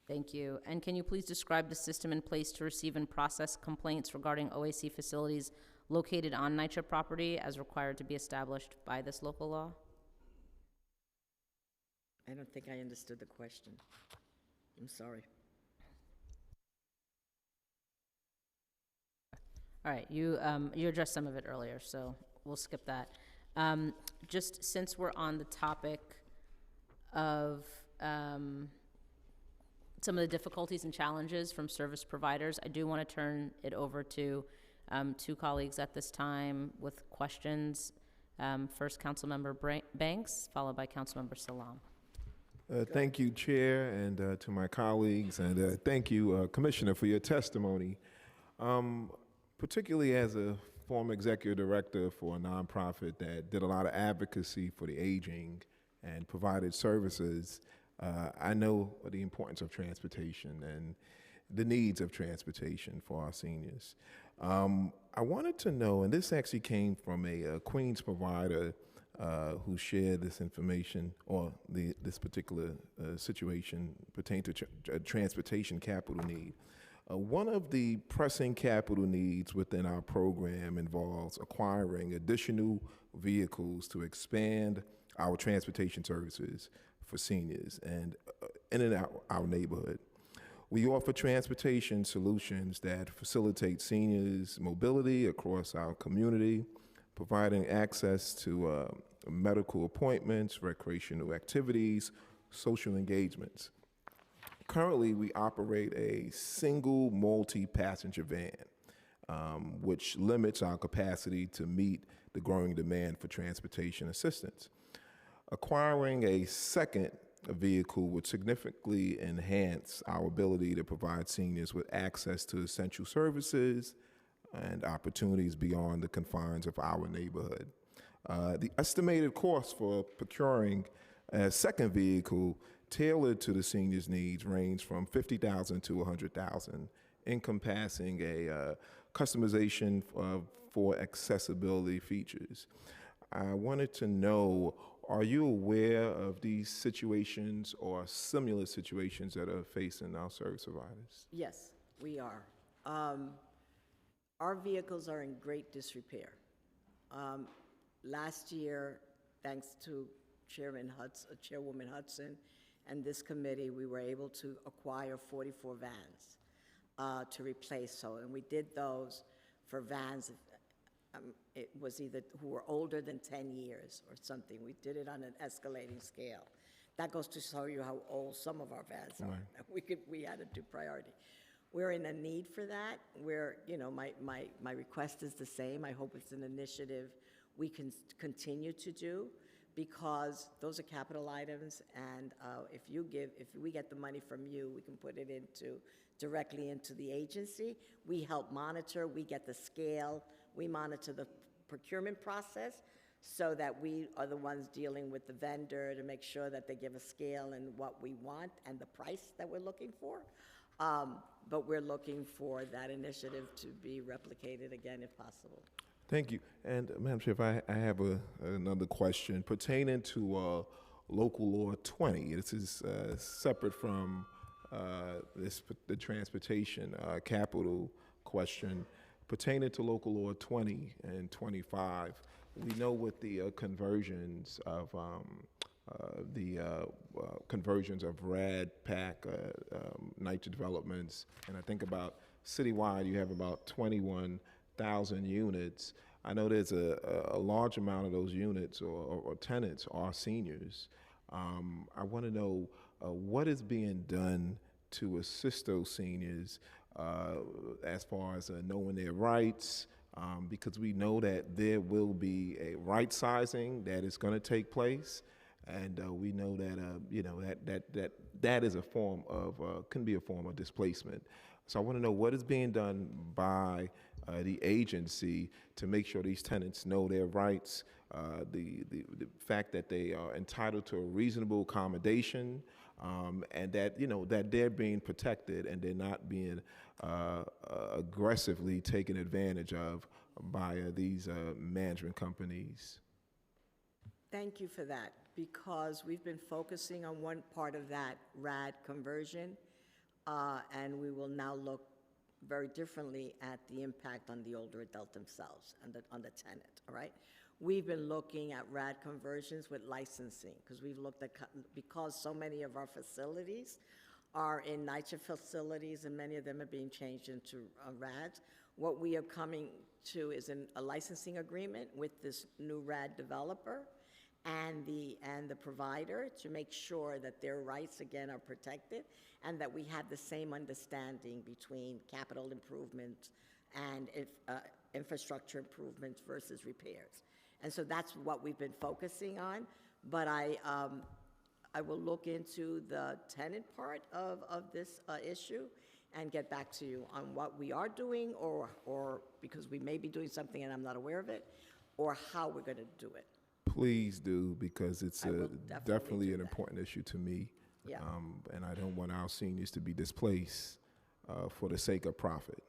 Thank you. And can you please describe the system in place to receive and process complaints regarding OAC facilities located on NYCHA property as required to be established by this local law? I don't think I understood the question. I'm sorry. All right, you addressed some of it earlier, so we'll skip that. Just since we're on the topic of some of the difficulties and challenges from service providers, I do want to turn it over to 2 colleagues at this time with questions. First, Councilmember Banks, followed by Councilmember Salam. Thank you, Chair, and to my colleagues, and thank you, Commissioner, for your testimony. Particularly as a former executive director for a nonprofit that did a lot of advocacy for the aging and provided services, I know the importance of transportation and the needs of transportation for our seniors. I wanted to know, and this actually came from a Queens provider who shared this information, or this particular situation pertained to transportation capital need. One of the pressing capital needs within our program involves acquiring additional vehicles to expand our transportation services for seniors and in and out our neighborhood. We offer transportation solutions that facilitate seniors' mobility across our community, providing access to medical appointments, recreational activities, social engagements. Currently, we operate a single multi-passenger van, which limits our capacity to meet the growing demand for transportation assistance. Acquiring a second vehicle would significantly enhance our ability to provide seniors with access to essential services and opportunities beyond the confines of our neighborhood. The estimated cost for procuring a second vehicle tailored to the seniors' needs range from $50,000 to $100,000, encompassing a customization for accessibility features. I wanted to know, are you aware of these situations or similar situations that are facing our service providers? Yes, we are. Our vehicles are in great disrepair. Last year, thanks to Chairwoman Hudson and this committee, we were able to acquire 44 vans to replace. And we did those for vans. It was either who were older than 10 years or something. We did it on an escalating scale. That goes to show you how old some of our vans are. Right. We had to do priority. We're in a need for that. My request is the same. I hope it's an initiative we can continue to do, because those are capital items, and if we get the money from you, we can put it directly into the agency. We help monitor, we get the scale, we monitor the procurement process, so that we are the ones dealing with the vendor to make sure that they give a scale and what we want and the price that we're looking for. But we're looking for that initiative to be replicated again if possible. Thank you. And Madam Chair, if I have another question pertaining to Local Law 20. This is separate from the transportation capital question. Pertaining to Local Law 20 and 25, we know with the conversions of RAD PAC nitrogen developments, and I think about citywide, you have about 21,000 units. I know there's a large amount of those units or tenants are seniors. I want to know what is being done to assist those seniors as far as knowing their rights, because we know that there will be a right sizing that is going to take place, and we know that that is a form of can be a form of displacement. So I want to know what is being done by the agency to make sure these tenants know their rights, the fact that they are entitled to a reasonable accommodation, and that they're being protected and they're not being aggressively taken advantage of by these management companies. Thank you for that, because we've been focusing on one part of that RAD conversion, and we will now look very differently at the impact on the older adult themselves and on the tenant, all right? We've been looking at RAD conversions with licensing, because we've looked at, because so many of our facilities are in NYCHA facilities and many of them are being changed into RADs. What we are coming to is a licensing agreement with this new RAD developer and the provider to make sure that their rights, again, are protected, and that we have the same understanding between capital improvements and infrastructure improvements versus repairs. And so that's what we've been focusing on. But I will look into the tenant part of this issue and get back to you on what we are doing, or because we may be doing something and I'm not aware of it, or how we're going to do it. Please do, because it's I will definitely do an that. important issue to me. Yeah. And I don't want our seniors to be displaced for the sake of profit.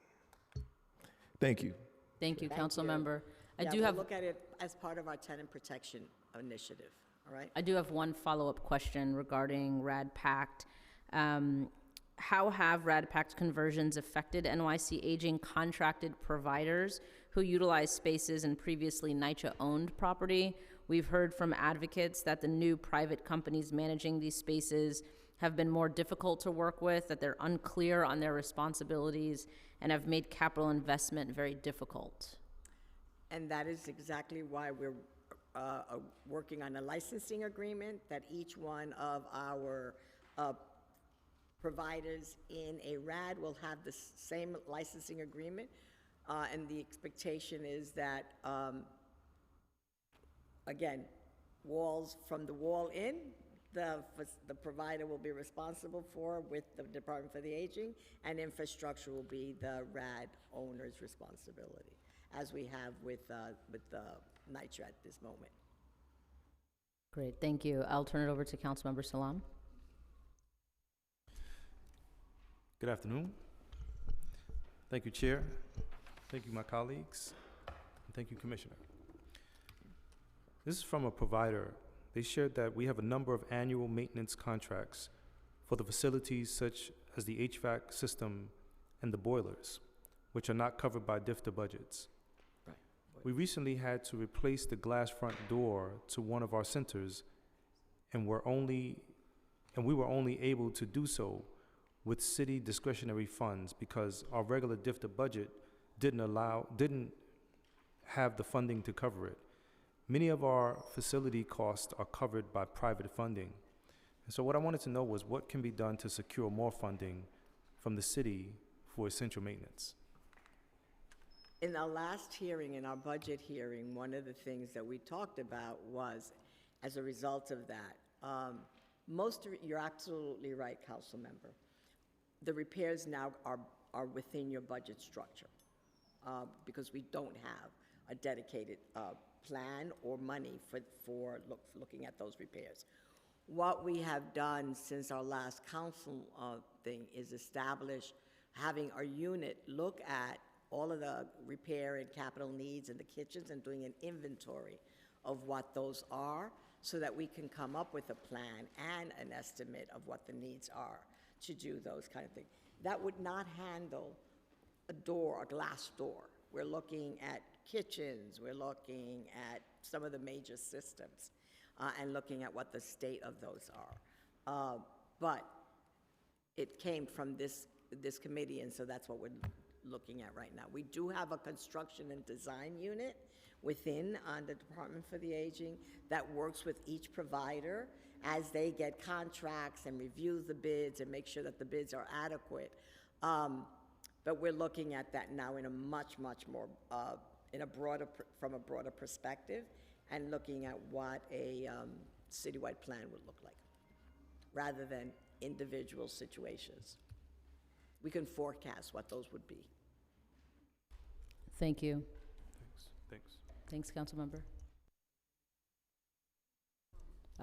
Thank you. Thank you, Thank council you. member. I Yeah, do we'll have, look at it as part of our tenant protection initiative, all right? I do have one follow-up question regarding RAD Pact. How have RAD Pact conversions affected NYC aging contracted providers who utilize spaces in previously NYCHA-owned property? We've heard from advocates that the new private companies managing these spaces have been more difficult to work with, that they're unclear on their responsibilities, and have made capital investment very difficult. And that is exactly why we're working on a licensing agreement, that each one of our providers in a RAD will have the same licensing agreement. And the expectation is that, again, walls from the wall in, the provider will be responsible for with the Department for the Aging, and infrastructure will be the RAD owner's responsibility, as we have with the NYCHA at this moment. Great, thank you. I'll turn it over to Councilmember Salam. Good afternoon. Thank you, Chair. Thank you, my colleagues. And thank you, Commissioner. This is from a provider. They shared that we have a number of annual maintenance contracts for the facilities such as the HVAC system and the boilers, which are not covered by DFTA budgets. Right. We recently had to replace the glass front door to one of our centers, and we were only able to do so with city discretionary funds because our regular DFTA budget didn't have the funding to cover it. Many of our facility costs are covered by private funding. And so what I wanted to know was what can be done to secure more funding from the city for essential maintenance? In our last hearing, in our budget hearing, one of the things that we talked about was, as a result of that, you're absolutely right, Council Member. The repairs now are within your budget structure because we don't have a dedicated plan or money for looking at those repairs. What we have done since our last council thing is establish having our unit look at all of the repair and capital needs in the kitchens and doing an inventory of what those are so that we can come up with a plan and an estimate of what the needs are to do those kind of things. That would not handle a glass door. We're looking at kitchens, we're looking at some of the major systems, and looking at what the state of those are. But it came from this committee, and so that's what we're looking at right now. We do have a construction and design unit within the Department for the Aging that works with each provider as they get contracts and reviews the bids and make sure that the bids are adequate. But we're looking at that now in a much more, from a broader perspective, and looking at what a citywide plan would look like, rather than individual situations. We can forecast what those would be. Thank you. Thanks. Thanks, Councilmember.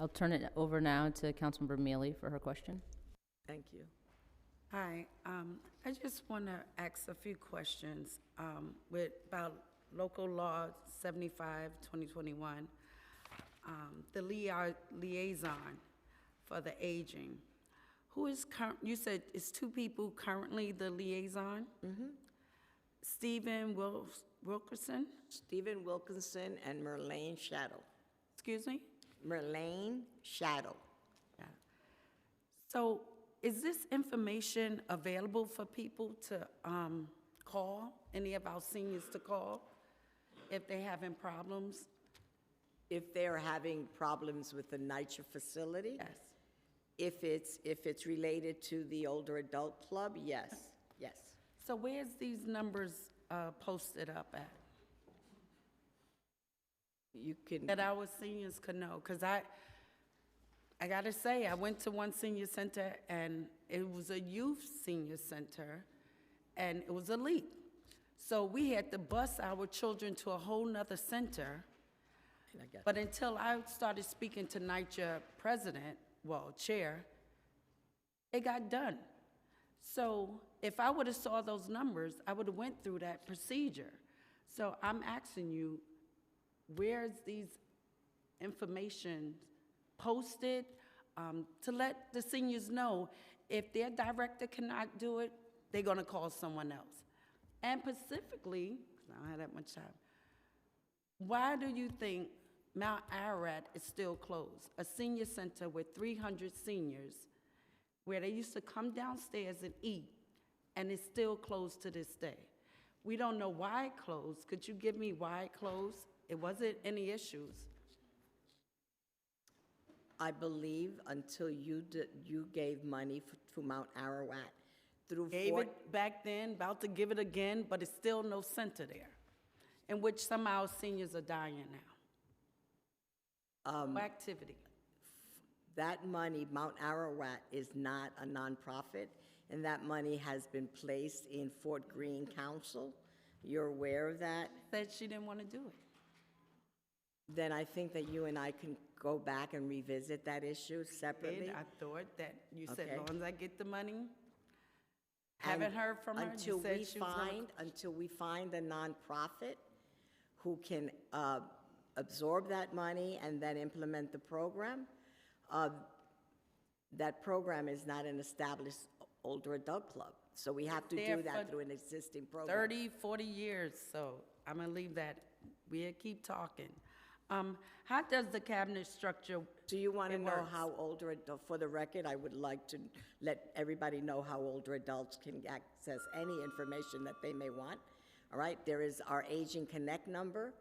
I'll turn it over now to Councilmember Mealy for her question. Thank you. Hi, I just want to ask a few questions about local law 75/2021, the liaison for the aging. Who is you said it's two people currently the liaison? Mm-hmm. Stephen Wilkerson? Stephen Wilkinson and Merlane Shadow. Excuse me? Merlane Shadow. Yeah. So is this information available for people to call, any of our seniors to call, if they're having problems? If they're having problems with the NYCHA facility? Yes. If it's related to the older adult club, yes, yes. So where's these numbers posted up at? You can, That our seniors could know, because I gotta say, I went to one senior center, and it was a youth senior center, and it was elite. So we had to bus our children to a whole nother center. And I got- But until I started speaking to NYCHA president, well, chair, it got done. So if I would've saw those numbers, I would've went through that procedure. So I'm asking you, where's these information posted, to let the seniors know if their director cannot do it, they're gonna call someone else? And specifically, 'cause I don't have that much time, why do you think Mount Ararat is still closed? A senior center with 300 seniors, where they used to come downstairs and eat, and it's still closed to this day. We don't know why it closed. Could you give me why it closed? It wasn't any issues. I believe until you gave money to Mount Ararat through Gave Fort. it back then, about to give it again, but it's still no center there, in which some of our seniors are dying now. No activity. That money, Mount Ararat, is not a nonprofit, and that money has been placed in Fort Greene Council. You're aware of that? Said she didn't want to do it. Then I think that you and I can go back and revisit that issue separately. I thought that you said, Okay. long as I get the money. And Haven't heard from her. You Until said we she was gonna- until we find a nonprofit who can absorb that money and then implement the program, that program is not an established older adult club. So we have to There do that for through an existing program. 30, 40 years, so I'm gonna leave that. We'll keep talking. How does the cabinet structure? Do you want to It know works. how older, for the record, I would like to let everybody know how older adults can access any information that they may want. All right, there is our Aging Connect number.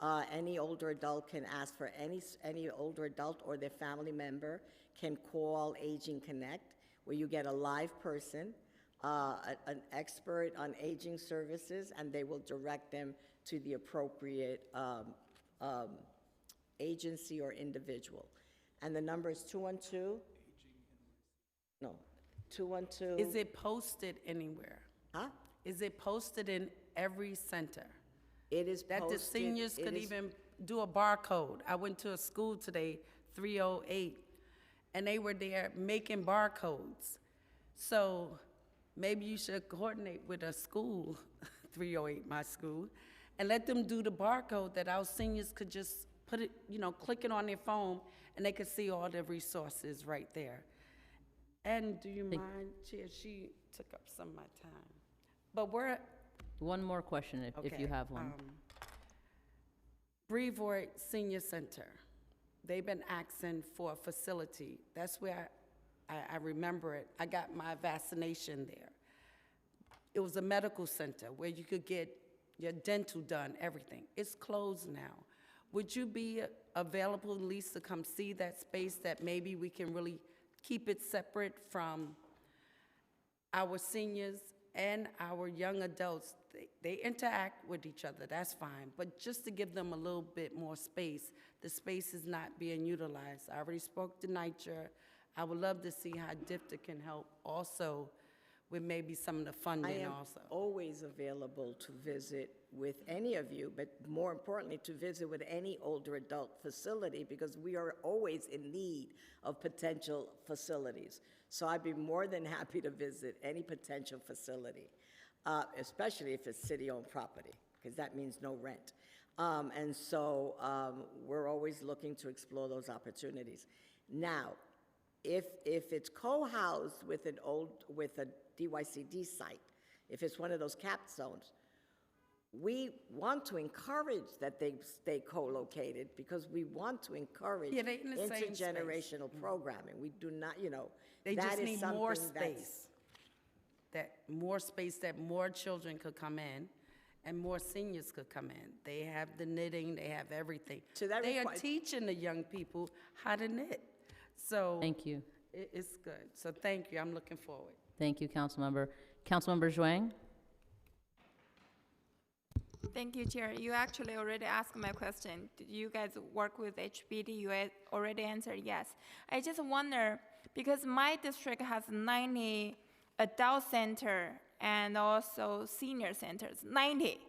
Any older adult can ask for any older adult or their family member can call Aging Connect, where you get a live person, an expert on aging services, and they will direct them to the appropriate agency or individual. And the number is 212. Is it posted anywhere? Huh? Is it posted in every center? It is That the posted. seniors it could is- even do a barcode. I went to a school today, 308, and they were there making barcodes. So maybe you should coordinate with a school, 308, my school, and let them do the barcode that our seniors could just put it, click it on their phone, and they could see all the resources right there. And do you mind, Chair, she took up some of my time. But we're, One more question, if you okay, have one. Brevoort Senior Center, they've been asking for a facility. That's where I remember it. I got my vaccination there. It was a medical center where you could get your dental done, everything. It's closed now. Would you be available, at least, to come see that space, that maybe we can really keep it separate from our seniors and our young adults? They interact with each other, that's fine, but just to give them a little bit more space. The space is not being utilized. I already spoke to NYCHA. I would love to see how DIFTA can help also with maybe some of the I funding am also. always available to visit with any of you, but more importantly, to visit with any older adult facility, because we are always in need of potential facilities. So I'd be more than happy to visit any potential facility, especially if it's city-owned property, because that means no rent. And so we're always looking to explore those opportunities. Now, if it's co-housed with a DYCD site, if it's one of those capped zones, we want to encourage that they stay co-located, because we want to encourage Yeah, they in the same space. intergenerational programming. We do not, They that just is need more something that's- space. That more children could come in and more seniors could come in. They have the knitting, they have everything. So that They are requires- teaching the young people how to knit. So Thank you. it's good. So thank you, I'm looking forward. Thank you, Councilmember. Councilmember Zhuang? Thank you, Chair. You actually already asked my question. Did you guys work with HPD? You already answered yes. I just wonder, because my district has 90 adult center and also senior centers, 90.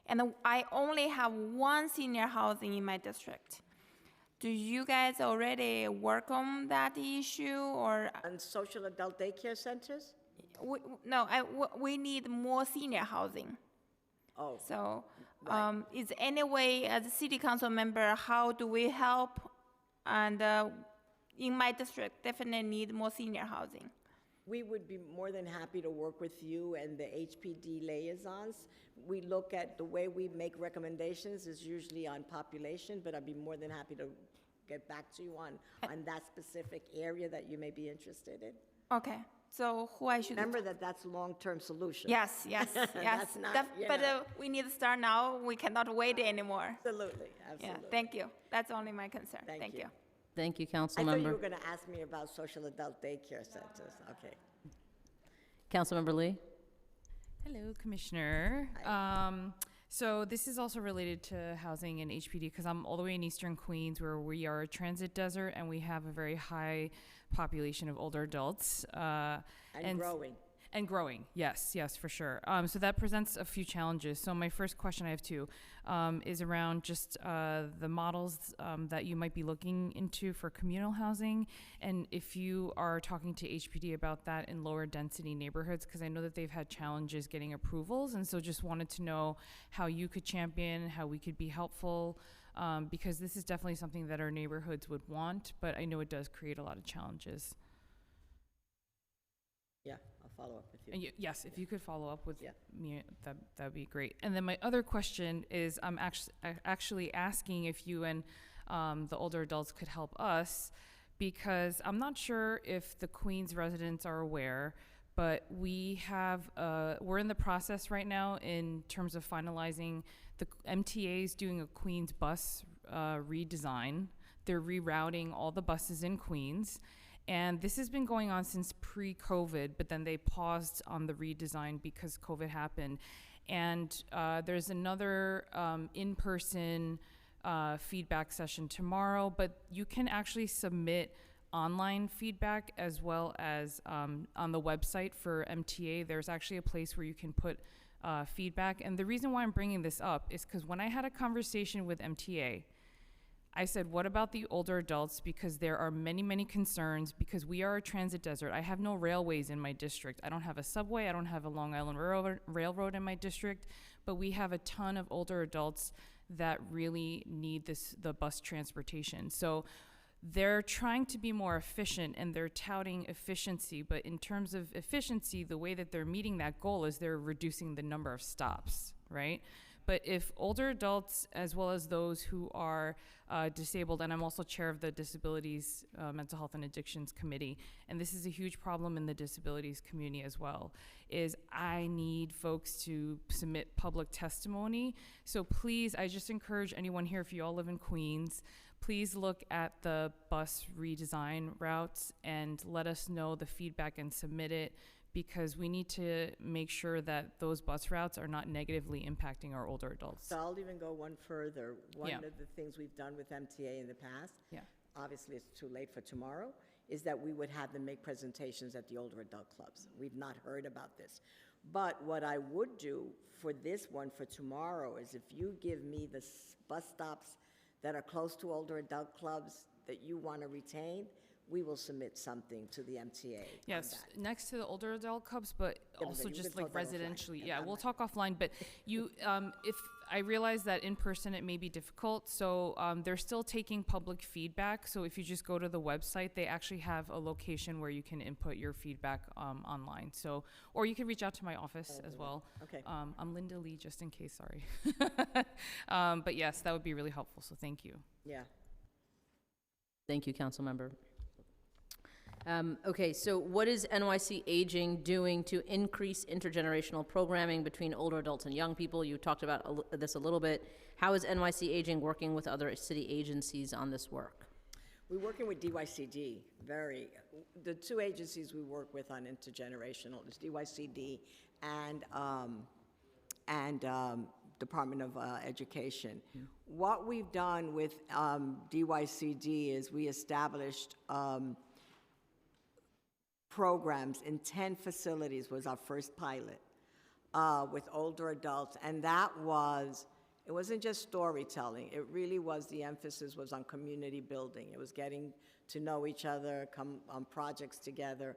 And I only have one senior housing in my district. Do you guys already work on that issue, or? And social adult daycare centers? No, we need more senior housing. Oh, So, is any way, as a city council member, how do we help? And in my district, definitely need more senior housing. we would be more than happy to work with you and the HPD liaisons. We look at the way we make recommendations is usually on population, but I'd be more than happy to get back to you on that specific area that you may be interested in. Okay, so who I should? Remember that that's long-term solution. Yes, yes, yes. That's not, you But know. we need to start now. We cannot wait anymore. Absolutely, Yeah, absolutely. thank you. That's only my concern. Thank Thank you. you. Thank you, I thought you Councilmember. were going to ask me about social adult daycare centers. Okay. Councilmember Lee? Hello, Commissioner. So this is also related to housing and HPD because I'm all the way in Eastern Queens where we are a transit desert and we have a very high population of older adults. And growing. And growing, yes, yes, for sure. So that presents a few challenges. So my first question, I have two, is around just the models that you might be looking into for communal housing, and if you are talking to HPD about that in lower density neighborhoods, because I know that they've had challenges getting approvals, and so just wanted to know how you could champion, how we could be helpful, because this is definitely something that our neighborhoods would want, but I know it does create a lot of challenges. Yeah, I'll follow up with you. And yes, if you could follow up with Yeah. me, that'd be great. And then my other question is, I'm actually asking if you and the older adults could help us, because I'm not sure if the Queens residents are aware, but we're in the process right now in terms of finalizing the MTA's doing a Queens bus redesign. They're rerouting all the buses in Queens. And this has been going on since pre-COVID, but then they paused on the redesign because COVID happened. And there's another in-person feedback session tomorrow, but you can actually submit online feedback as well as on the website for MTA. There's actually a place where you can put feedback. And the reason why I'm bringing this up is because when I had a conversation with MTA, I said, what about the older adults? Because there are many, many concerns because we are a transit desert. I have no railways in my district. I don't have a subway. I don't have a Long Island Railroad in my district, but we have a ton of older adults that really need the bus transportation. So they're trying to be more efficient and they're touting efficiency, but in terms of efficiency, the way that they're meeting that goal is they're reducing the number of stops, right? But if older adults, as well as those who are disabled, and I'm also chair of the Disabilities, Mental Health and Addictions Committee, and this is a huge problem in the disabilities community as well, is I need folks to submit public testimony. So please, I just encourage anyone here, if you all live in Queens, please look at the bus redesign routes and let us know the feedback and submit it, because we need to make sure that those bus routes are not negatively impacting our older adults. So I'll even go one further. One Yeah. of the things we've done with MTA in the past, Yeah. obviously it's too late for tomorrow, is that we would have them make presentations at the older adult clubs. We've not heard about this. But what I would do for this one for tomorrow is if you give me the bus stops that are close to older adult clubs that you want to retain, we will submit something to the MTA on Yes, that. next to the older adult clubs, but but also you just can like talk that offline. residentially. And Yeah, I'm we'll not- talk offline, but you, if, I realize that in person it may be difficult, so they're still taking public feedback. So if you just go to the website, they actually have a location where you can input your feedback online. So, or you can reach out to my office as well. Okay. I'm Linda Lee, just in case, sorry. But yes, that would be really helpful, so thank you. Yeah. Thank you, Councilmember. Okay, so what is NYC Aging doing to increase intergenerational programming between older adults and young people? You talked about this a little bit. How is NYC Aging working with other city agencies on this work? We're working with DYCD, the two agencies we work with on intergenerational is DYCD and Department of Education. What we've done with DYCD is we established programs in 10 facilities was our first pilot with older adults, and it wasn't just storytelling. It really was, the emphasis was on community building. It was getting to know each other, come on projects together.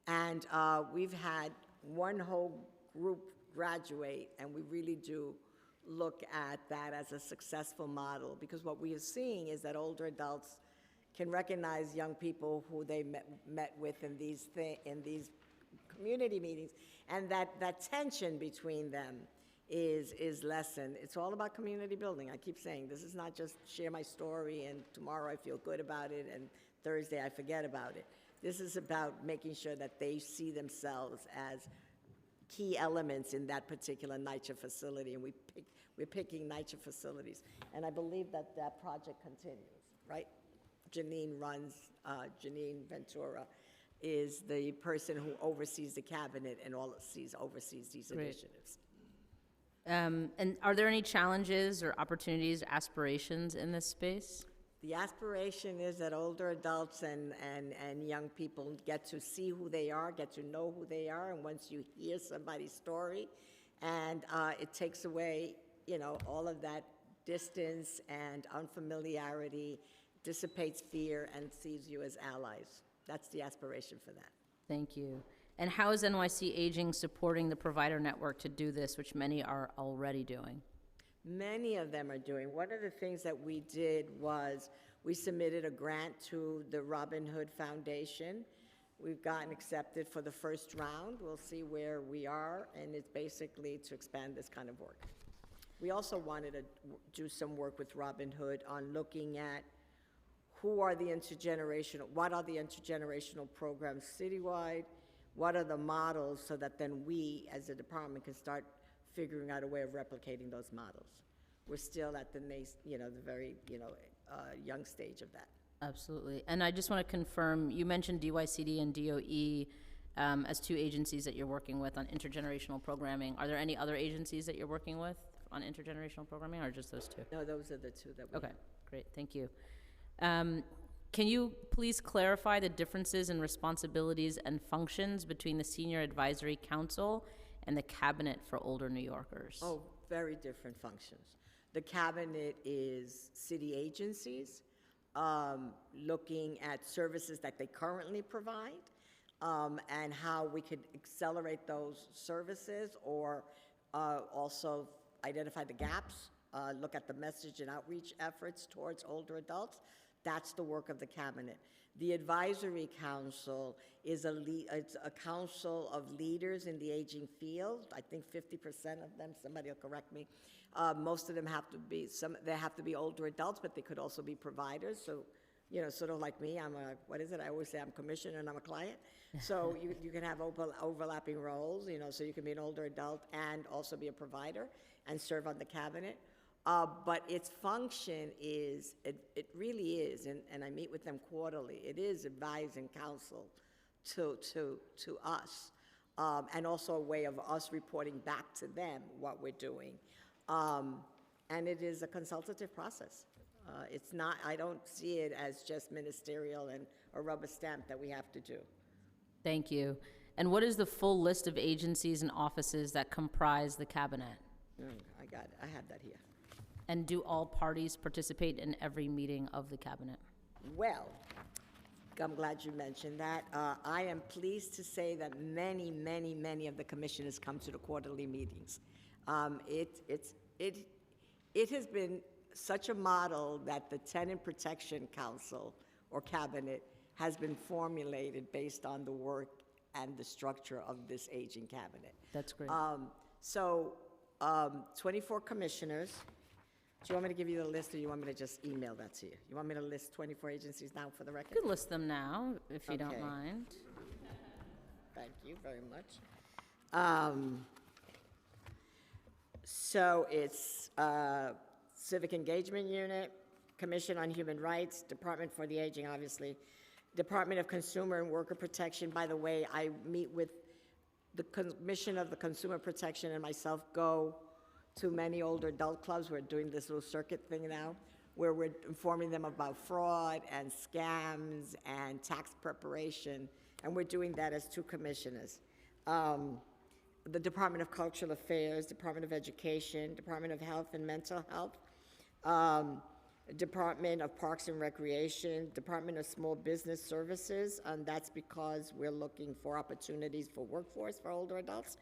And we've had one whole group graduate, and we really do look at that as a successful model, because what we are seeing is that older adults can recognize young people who they met with in these community meetings, and that tension between them is lessened. It's all about community building. I keep saying, this is not just share my story and tomorrow I feel good about it and Thursday I forget about it. This is about making sure that they see themselves as key elements in that particular NYCHA facility, and we're picking NYCHA facilities. And I believe that project continues, right? Janine Ventura is the person who oversees the cabinet and oversees these Great. initiatives. And are there any challenges or opportunities, aspirations in this space? The aspiration is that older adults and young people get to see who they are, get to know who they are, and once you hear somebody's story, and it takes away, all of that distance and unfamiliarity, dissipates fear, and sees you as allies. That's the aspiration for that. Thank you. And how is NYC Aging supporting the provider network to do this, which many are already doing? Many of them are doing. One of the things that we did was we submitted a grant to the Robin Hood Foundation. We've gotten accepted for the first round. We'll see where we are, and it's basically to expand this kind of work. We also wanted to do some work with Robin Hood on looking at what are the intergenerational programs citywide, what are the models, so that then we, as a department, can start figuring out a way of replicating those models. We're still at the very young stage of that. Absolutely. And I just want to confirm, you mentioned DYCD and DOE as two agencies that you're working with on intergenerational programming. Are there any other agencies that you're working with on intergenerational programming, or just those two? No, those are the two that we Okay, great, thank you. Can you please clarify the differences in responsibilities and functions between the Senior Advisory Council and the Cabinet for Older New Yorkers? Oh, very different functions. The cabinet is city agencies, looking at services that they currently provide, and how we could accelerate those services, or also identify the gaps, look at the message and outreach efforts towards older adults. That's the work of the cabinet. The advisory council is it's a council of leaders in the aging field. I think 50% of them, somebody will correct me. Most of them have to be, they have to be older adults, but they could also be providers. So, sort of like me, I always say I'm commissioner and I'm a client. So you can have overlapping roles, so you can be an older adult and also be a provider and serve on the cabinet. But its function is, it really is, and I meet with them quarterly, it is advising counsel to us, and also a way of us reporting back to them what we're doing. And it is a consultative process. It's not, I don't see it as just ministerial and a rubber stamp that we have to do. Thank you. And what is the full list of agencies and offices that comprise the cabinet? I got it, I have that here. And do all parties participate in every meeting of the cabinet? Well, I'm glad you mentioned that. I am pleased to say that many, many, many of the commissioners come to the quarterly meetings. It has been such a model that the Tenant Protection Council or cabinet has been formulated based on the work and the structure of this aging cabinet. That's great. 24 commissioners. Do you want me to give you the list, or you want me to just email that to you? You want me to list 24 agencies now for the record? You could list them now, if you don't Okay. mind. Thank you very much. So it's Civic Engagement Unit, Commission on Human Rights, Department for the Aging, obviously, Department of Consumer and Worker Protection. By the way, I meet with the Commission of the Consumer Protection and myself go to many older adult clubs. We're doing this little circuit thing now, where we're informing them about fraud and scams and tax preparation, and we're doing that as two commissioners. The Department of Cultural Affairs, Department of Education, Department of Health and Mental Health, Department of Parks and Recreation, Department of Small Business Services, and that's because we're looking for opportunities for workforce for older adults.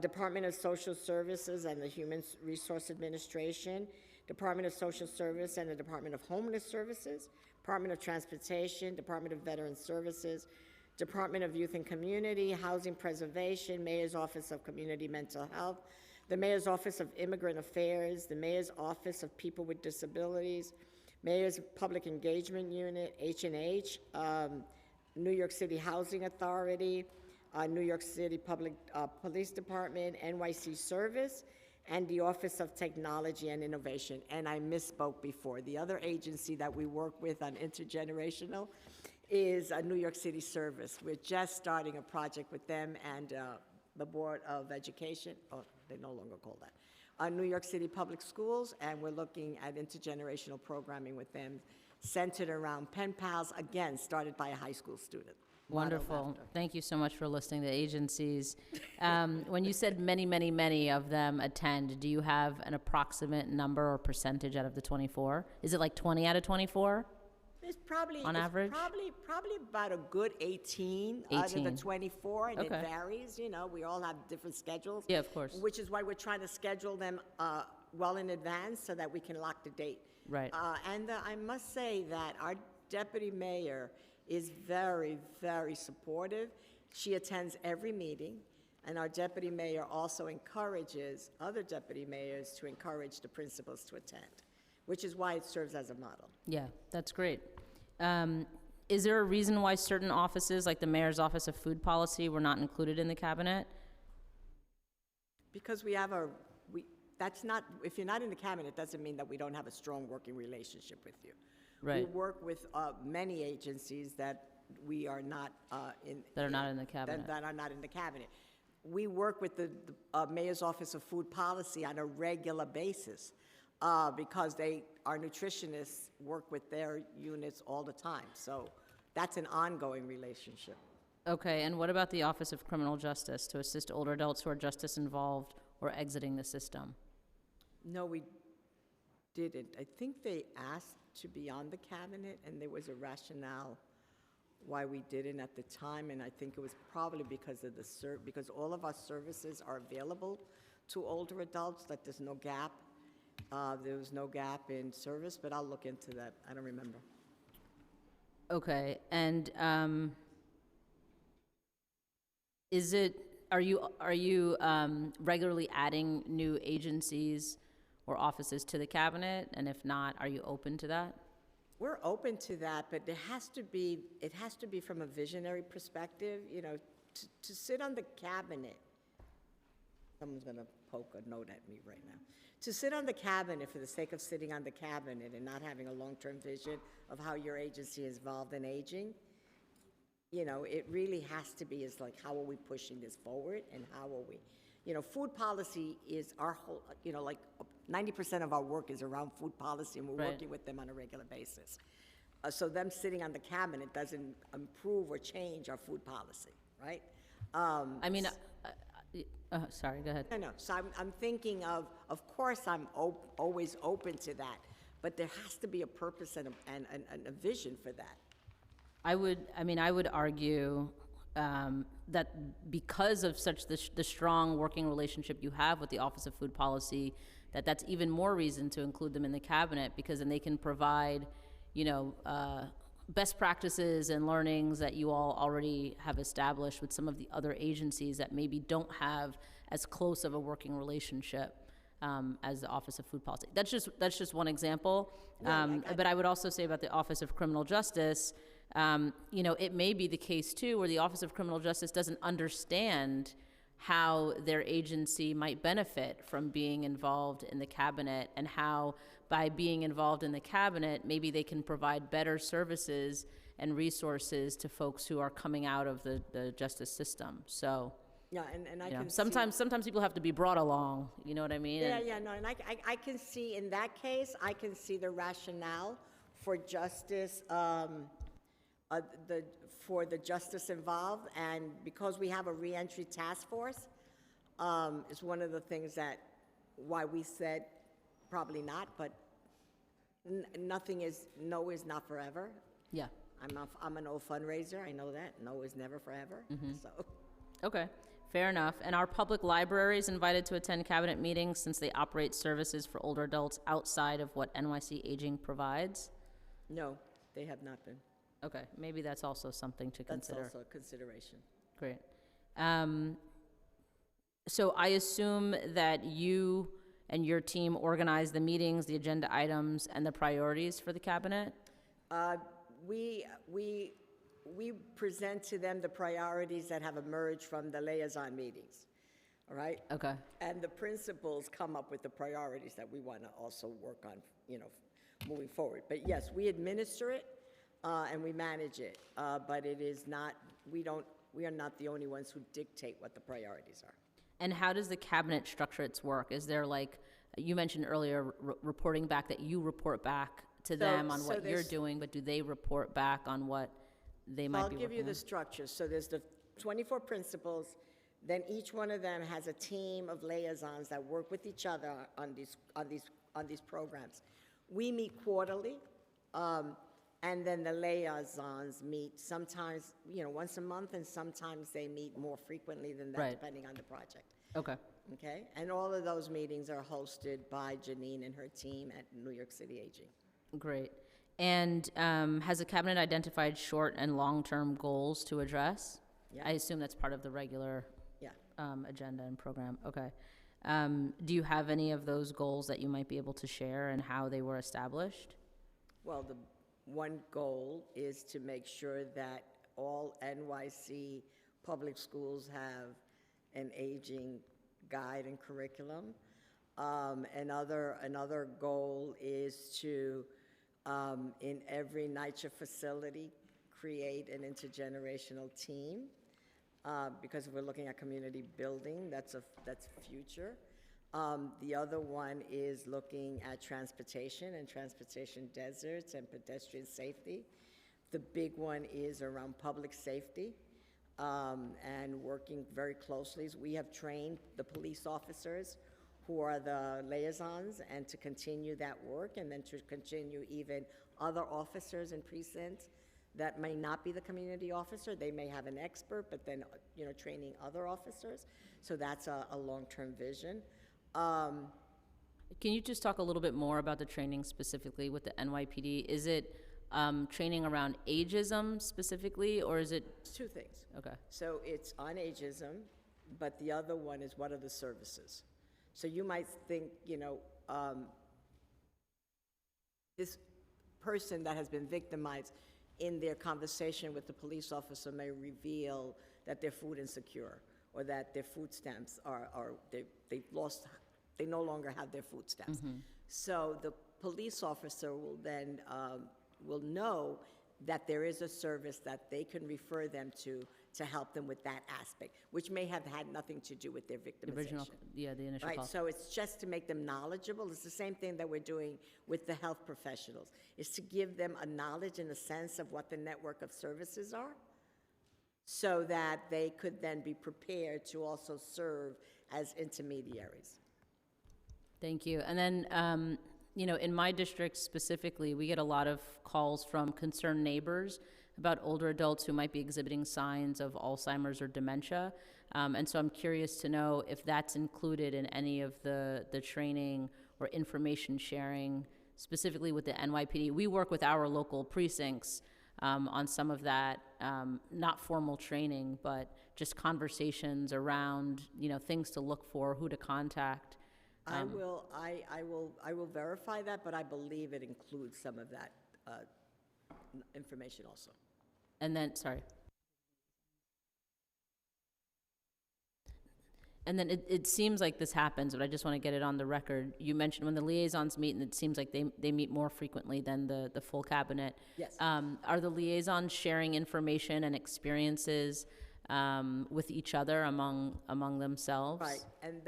Department of Social Services and the Human Resource Administration, Department of Social Service and the Department of Homeless Services, Department of Transportation, Department of Veteran Services, Department of Youth and Community, Housing Preservation, Mayor's Office of Community Mental Health, the Mayor's Office of Immigrant Affairs, the Mayor's Office of People with Disabilities, Mayor's Public Engagement Unit, H&H, New York City Housing Authority, New York City Public Police Department, NYC Service, and the Office of Technology and Innovation. And I misspoke before. The other agency that we work with on intergenerational is New York City Service. We're just starting a project with them and the Board of Education, oh, they no longer call that, New York City Public Schools, and we're looking at intergenerational programming with them, centered around pen pals, again, started by a high school student. Wonderful. Thank you so much for listing the agencies. When you said many, many, many of them attend, do you have an approximate number or percentage out of the 24? Is it like 20 out of 24? It's probably, On average? Probably about a good 18 out of the 18. 24, and Okay. it varies, you know, we all have different schedules. Yeah, of course. Which is why we're trying to schedule them well in advance so that we can lock the date. Right. And I must say that our deputy mayor is very, very supportive. She attends every meeting, and our deputy mayor also encourages other deputy mayors to encourage the principals to attend, which is why it serves as a model. Yeah, that's great. Is there a reason why certain offices, like the Mayor's Office of Food Policy, were not included in the cabinet? Because that's not, if you're not in the cabinet, it doesn't mean that we don't have a strong working relationship with you. Right. We work with many agencies that we are not in. That are not in the cabinet. That are not in the cabinet. We work with the Mayor's Office of Food Policy on a regular basis because our nutritionists work with their units all the time. So that's an ongoing relationship. Okay, and what about the Office of Criminal Justice to assist older adults who are justice involved or exiting the system? No, we didn't. I think they asked to be on the cabinet, and there was a rationale why we didn't at the time, and I think it was probably because of because all of our services are available to older adults, that there's no gap. There was no gap in service, but I'll look into that. I don't remember. Okay, and are you regularly adding new agencies or offices to the cabinet? And if not, are you open to that? We're open to that, but it has to be from a visionary perspective. You know, to sit on the cabinet, someone's gonna poke a note at me right now. To sit on the cabinet for the sake of sitting on the cabinet and not having a long-term vision of how your agency is involved in aging, you know, it really has to be is like, how are we pushing this forward, and how are we, you know, food policy is our whole, you know, like 90% of our work is around food policy, and we're Right. working with them on a regular basis. So them sitting on the cabinet doesn't improve or change our food policy, right? I mean, sorry, go ahead. No. So I'm thinking of course, I'm always open to that, but there has to be a purpose and a vision for that. I would argue that because of such the strong working relationship you have with the Office of Food Policy, that's even more reason to include them in the cabinet, because then they can provide, you know, best practices and learnings that you all already have established with some of the other agencies that maybe don't have as close of a working relationship as the Office of Food Policy. That's just one example. But I would also say about the Office of Criminal Justice, you know, it may be the case too where the Office of Criminal Justice doesn't understand how their agency might benefit from being involved in the cabinet, and how by being involved in the cabinet, maybe they can provide better services and resources to folks who are coming out of the justice system. So Yeah, and I You know, can see. sometimes people have to be brought along, you know what I mean? Yeah, And- yeah, no, and I can see, in that case, I can see the rationale for justice, for the justice involved, and because we have a reentry task force, is one of the things that, why we said probably not, but nothing is, no is not forever. Yeah, I'm an old fundraiser, I know that, no is never forever, so. okay, fair enough. And are public libraries invited to attend cabinet meetings since they operate services for older adults outside of what NYC Aging provides? No, they have not been. Okay, maybe that's also something to That's consider. also a consideration. Great. So I assume that you and your team organize the meetings, the agenda items, and the priorities for the cabinet? We present to them the priorities that have emerged from the liaison meetings, all right? Okay, And the principals come up with the priorities that we want to also work on, moving forward. But yes, we administer it, and we manage it, but it is not, we are not the only ones who dictate what the priorities are. and how does the cabinet structure its work? Is there like, you mentioned earlier, reporting back, that you report back to them on so what you're there's- doing, but do they report back on what they might I'll be give you working the on? structure. So there's the 24 principals, then each one of them has a team of liaisons that work with each other on these programs. We meet quarterly, and then the liaisons meet sometimes, once a month, and sometimes they meet more frequently than that, Right. depending on the project. Okay, Okay? And all of those meetings are hosted by Janine and her team at New York City Aging. great. And has the cabinet identified short and long-term goals to address? Yeah. I assume that's part of the regular Yeah. agenda and program, okay. Do you have any of those goals that you might be able to share and how they were established? Well, the one goal is to make sure that all NYC public schools have an aging guide and curriculum. Another goal is to, in every NYCHA facility, create an intergenerational team. Because if we're looking at community building, that's future. The other one is looking at transportation and transportation deserts and pedestrian safety. The big one is around public safety, and working very closely. We have trained the police officers who are the liaisons, and to continue that work, and then to continue even other officers in precincts that may not be the community officer. They may have an expert, but then, training other officers. So that's a long-term vision. Can you just talk a little bit more about the training specifically with the NYPD? Is it training around ageism specifically, or is it, Two things. okay, So it's on ageism, but the other one is what are the services? So you might think, this person that has been victimized, in their conversation with the police officer, may reveal that they're food insecure, or that their food stamps they no longer have their food stamps. So the police officer will then, will know that there is a service that they can refer them to help them with that aspect, which may have had nothing to do with their the original, victimization. yeah, the initial Right, call? so it's just to make them knowledgeable. It's the same thing that we're doing with the health professionals, is to give them a knowledge and a sense of what the network of services are, so that they could then be prepared to also serve as intermediaries. Thank you. And then, in my district specifically, we get a lot of calls from concerned neighbors about older adults who might be exhibiting signs of Alzheimer's or dementia. And so I'm curious to know if that's included in any of the training or information sharing, specifically with the NYPD. We work with our local precincts on some of that, not formal training, but just conversations around, things to look for, who to contact. I will verify that, but I believe it includes some of that information also. And then, sorry. And then it seems like this happens, but I just want to get it on the record. You mentioned when the liaisons meet, and it seems like they meet more frequently than the full cabinet. Yes. Are the liaisons sharing information and experiences with each other among themselves. Right, and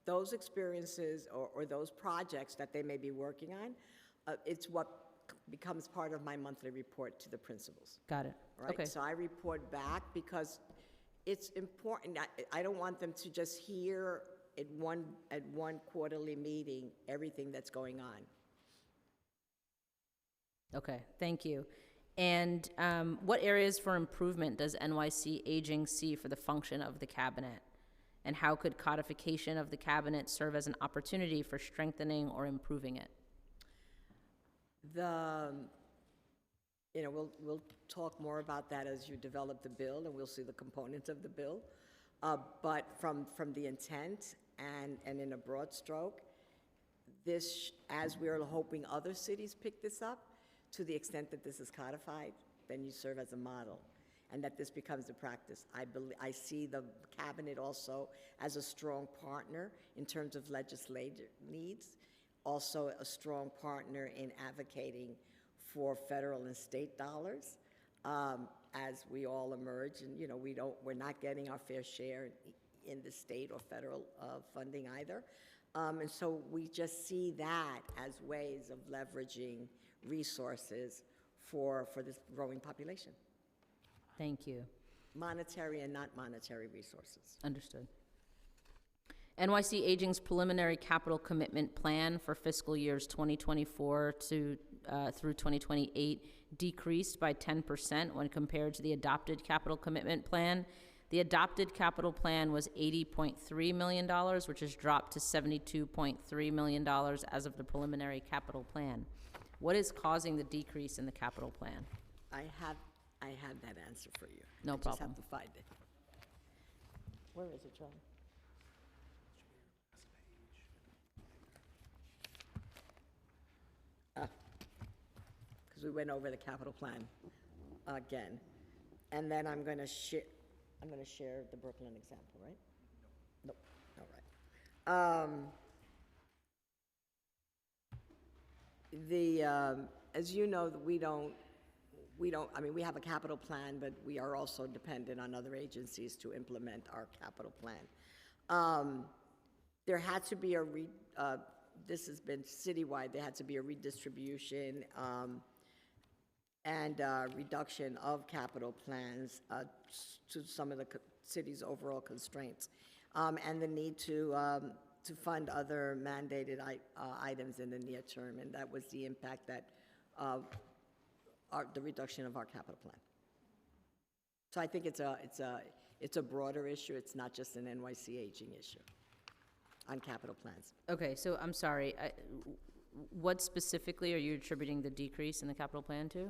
those experiences or those projects that they may be working on, it's what becomes part of my monthly report to the principals. Got it. Right? Okay. So I report back because it's important. I don't want them to just hear at one quarterly meeting everything that's going on. Okay, thank you. And what areas for improvement does NYC Aging see for the function of the cabinet? And how could codification of the cabinet serve as an opportunity for strengthening or improving it? We'll talk more about that as you develop the bill, and we'll see the components of the bill. But from the intent and in a broad stroke, this, as we're hoping other cities pick this up, to the extent that this is codified, then you serve as a model, and that this becomes a practice. I see the cabinet also as a strong partner in terms of legislative needs, also a strong partner in advocating for federal and state dollars as we all emerge, and we're not getting our fair share in the state or federal funding either, and so we just see that as ways of leveraging resources for this growing population. Thank you. Monetary and not monetary resources. Understood. NYC Aging's preliminary capital commitment plan for fiscal years 2024 through 2028 decreased by 10% when compared to the adopted capital commitment plan. The adopted capital plan was $80.3 million, which has dropped to $72.3 million as of the preliminary capital plan. What is causing the decrease in the capital plan? I have that answer for you. No I problem. just have to find it. Where is it, John? Because we went over the capital plan again. And then I'm going to share the Brooklyn example, right? Nope, all right. As you know, we have a capital plan, but we are also dependent on other agencies to implement our capital plan. There had to be this has been citywide, there had to be a redistribution and reduction of capital plans to some of the city's overall constraints, and the need to fund other mandated items in the near term, and that was the impact that the reduction of our capital plan. So I think it's a broader issue. It's not just an NYC Aging issue on capital plans. Okay, so I'm sorry. What specifically are you attributing the decrease in the capital plan to?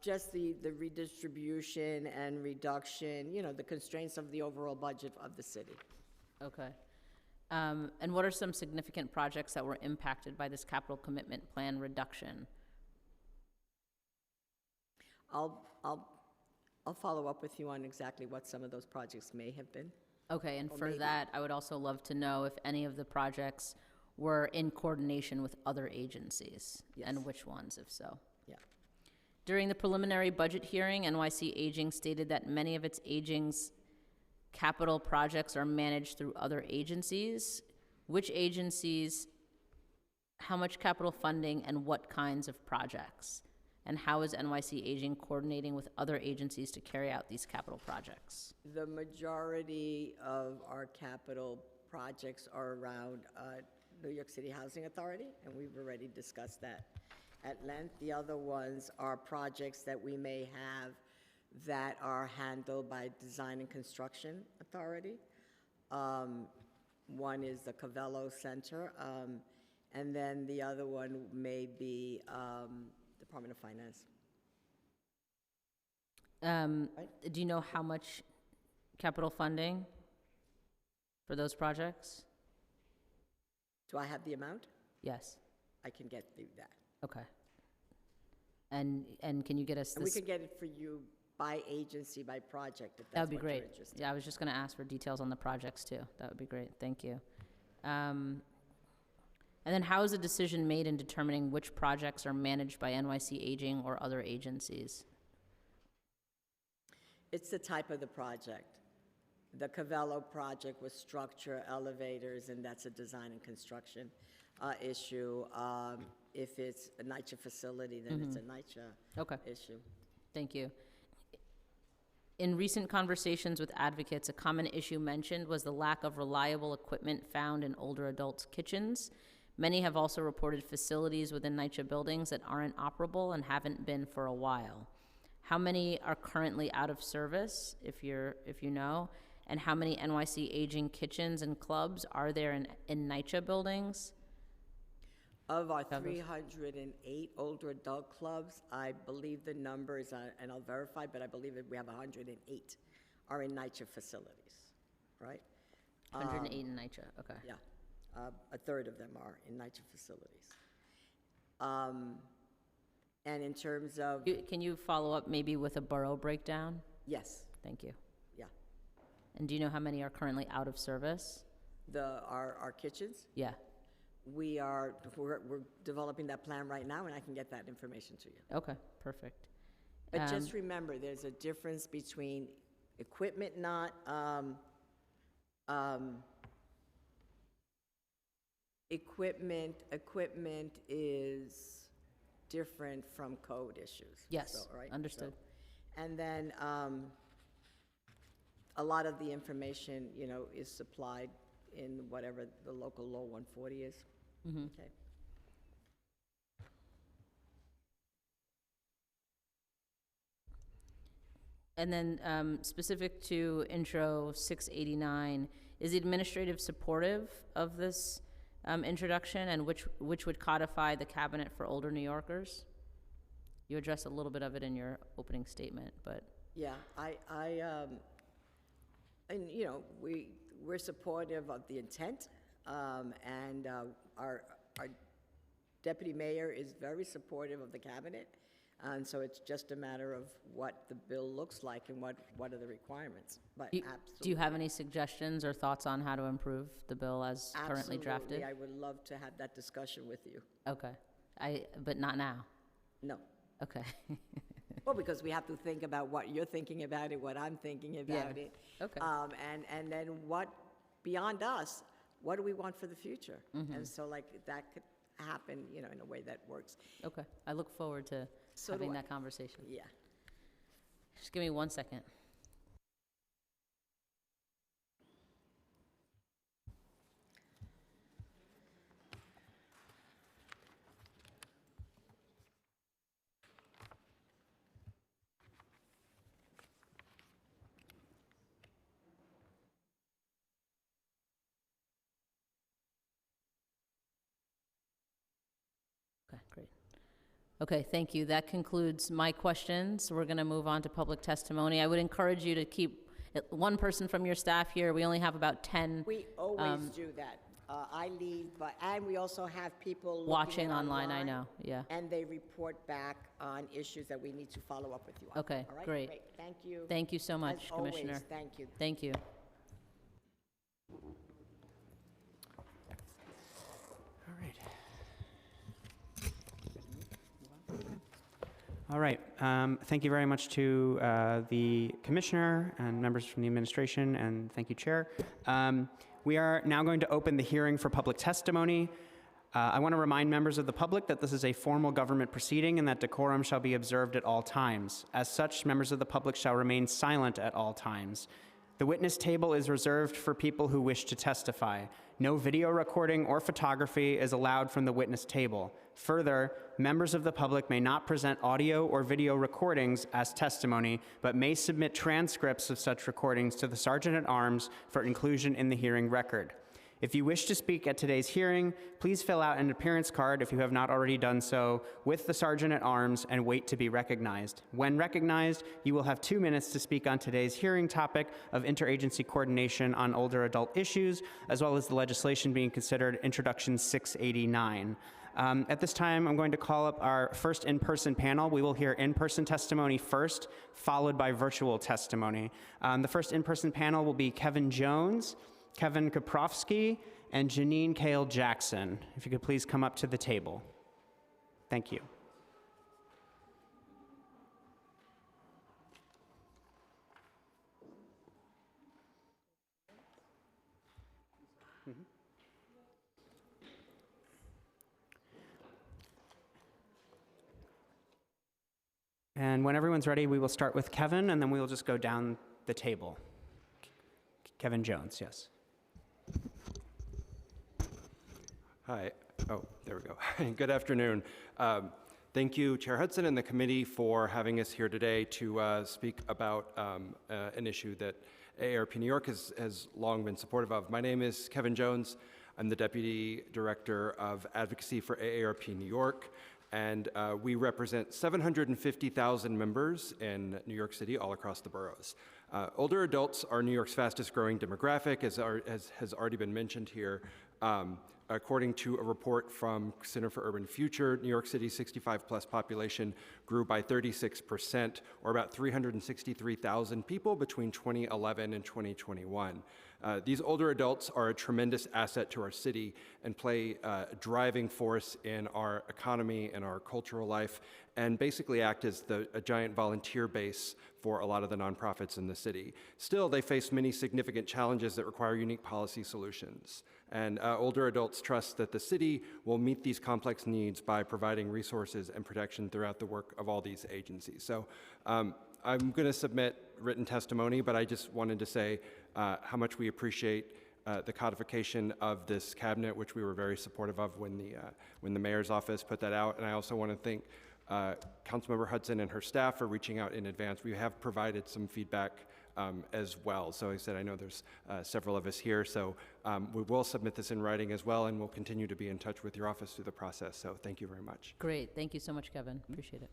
Just the redistribution and reduction, the constraints of the overall budget of the city. Okay. And what are some significant projects that were impacted by this capital commitment plan reduction? I'll follow up with you on exactly what some of those projects may have been. Okay, and Or for maybe. that, I would also love to know if any of the projects were in coordination with other agencies, and Yes. which ones, if so. Yeah. During the preliminary budget hearing, NYC Aging stated that many of its aging's capital projects are managed through other agencies. Which agencies, how much capital funding, and what kinds of projects? And how is NYC Aging coordinating with other agencies to carry out these capital projects? The majority of our capital projects are around New York City Housing Authority, and we've already discussed that at length. The other ones are projects that we may have that are handled by Design and Construction Authority. One is the Covello Center, and then the other one may be Department of Finance. Do you know how much capital funding for those projects? Do I have the amount? Yes. I can get you that. Okay. And can you get us And we this? could get it for you by agency, by project, if That that's would be what you're great. interested in. Yeah, I was just going to ask for details on the projects too. That would be great. Thank you. And then how is a decision made in determining which projects are managed by NYC Aging or other agencies? It's the type of the project. The Cavello project was structure, elevators, and that's a design and construction issue. If it's a NYCHA facility, then it's a NYCHA Okay, issue. thank you. In recent conversations with advocates, a common issue mentioned was the lack of reliable equipment found in older adults' kitchens. Many have also reported facilities within NYCHA buildings that aren't operable and haven't been for a while. How many are currently out of service, if you know? And how many NYC aging kitchens and clubs are there in NYCHA buildings? Of our Douglas. 308 older adult clubs, I believe the numbers, and I'll verify, but I believe that we have 108 are in NYCHA facilities, right? 108 in NYCHA, okay. Yeah, a third of them are in NYCHA facilities. And in terms of, Can you follow up maybe with a borough breakdown? yes, Thank you. yeah, And do you know how many are currently out of service? our kitchens, Yeah, we're developing that plan right now, and I can get that information to you. okay, perfect. But just remember, there's a difference between equipment not, equipment is different from code issues. Yes, So, right? understood. So- And then, a lot of the information, is supplied in whatever the local law 140 is. Okay. And then specific to Intro 689, is the administrative supportive of this introduction, and which would codify the cabinet for older New Yorkers? You addressed a little bit of it in your opening statement, but, Yeah, and, we're supportive of the intent, and our deputy mayor is very supportive of the cabinet, and so it's just a matter of what the bill looks like and what are the requirements, but do absolutely. you have any suggestions or thoughts on how to improve the bill as currently drafted? Absolutely, I would love to have that discussion with you. Okay, but not now? No. Okay, Well, because we have to think about what you're thinking about it, what I'm thinking about it. okay. And then what, beyond us, what do we want for the future? And so like that could happen, in a way that works. Okay, I look forward to So do having I. that conversation. Yeah. Just give me 1 second. Okay, great. Okay, thank you. That concludes my questions. We're going to move on to public testimony. I would encourage you to keep one person from your staff here. We only have about 10 We always do that. I leave, and we also have people looking watching it online, I know, yeah. And they report back on issues that we need to follow up with you on. Okay, All right? great. Thank you. Thank you so much, As always, Commissioner. thank you. Thank you. All right. Thank you very much to the commissioner and members from the administration, and thank you, Chair. We are now going to open the hearing for public testimony. I want to remind members of the public that this is a formal government proceeding and that decorum shall be observed at all times. As such, members of the public shall remain silent at all times. The witness table is reserved for people who wish to testify. No video recording or photography is allowed from the witness table. Further, members of the public may not present audio or video recordings as testimony, but may submit transcripts of such recordings to the Sergeant at Arms for inclusion in the hearing record. If you wish to speak at today's hearing, please fill out an appearance card if you have not already done so with the Sergeant at Arms and wait to be recognized. When recognized, you will have 2 minutes to speak on today's hearing topic of interagency coordination on older adult issues, as well as the legislation being considered, Introduction 689. At this time, I'm going to call up our first in-person panel. We will hear in-person testimony first, followed by virtual testimony. The first in-person panel will be Kevin Jones, Kevin Kaprofsky, and Janine Kale Jackson. If you could please come up to the table. Thank you. And when everyone's ready, we will start with Kevin, and then we will just go down the table. Kevin Jones, yes. Hi. Oh, there we go. Good afternoon. Thank you, Chair Hudson and the committee for having us here today to speak about an issue that AARP New York has long been supportive of. My name is Kevin Jones. I'm the Deputy Director of Advocacy for AARP New York, and we represent 750,000 members in New York City all across the boroughs. Older adults are New York's fastest growing demographic, as has already been mentioned here. According to a report from Center for Urban Future, New York City's 65-plus population grew by 36%, or about 363,000 people between 2011 and 2021. These older adults are a tremendous asset to our city and play a driving force in our economy and our cultural life, and basically act as a giant volunteer base for a lot of the nonprofits in the city. Still, they face many significant challenges that require unique policy solutions. And older adults trust that the city will meet these complex needs by providing resources and protection throughout the work of all these agencies. So I'm going to submit written testimony, but I just wanted to say how much we appreciate the codification of this cabinet, which we were very supportive of when the mayor's office put that out. And I also want to thank Councilmember Hudson and her staff for reaching out in advance. We have provided some feedback as well. So I said, I know there's several of us here, so we will submit this in writing as well, and we'll continue to be in touch with your office through the process. So thank you very much. Great. Thank you so much, Kevin. Appreciate it.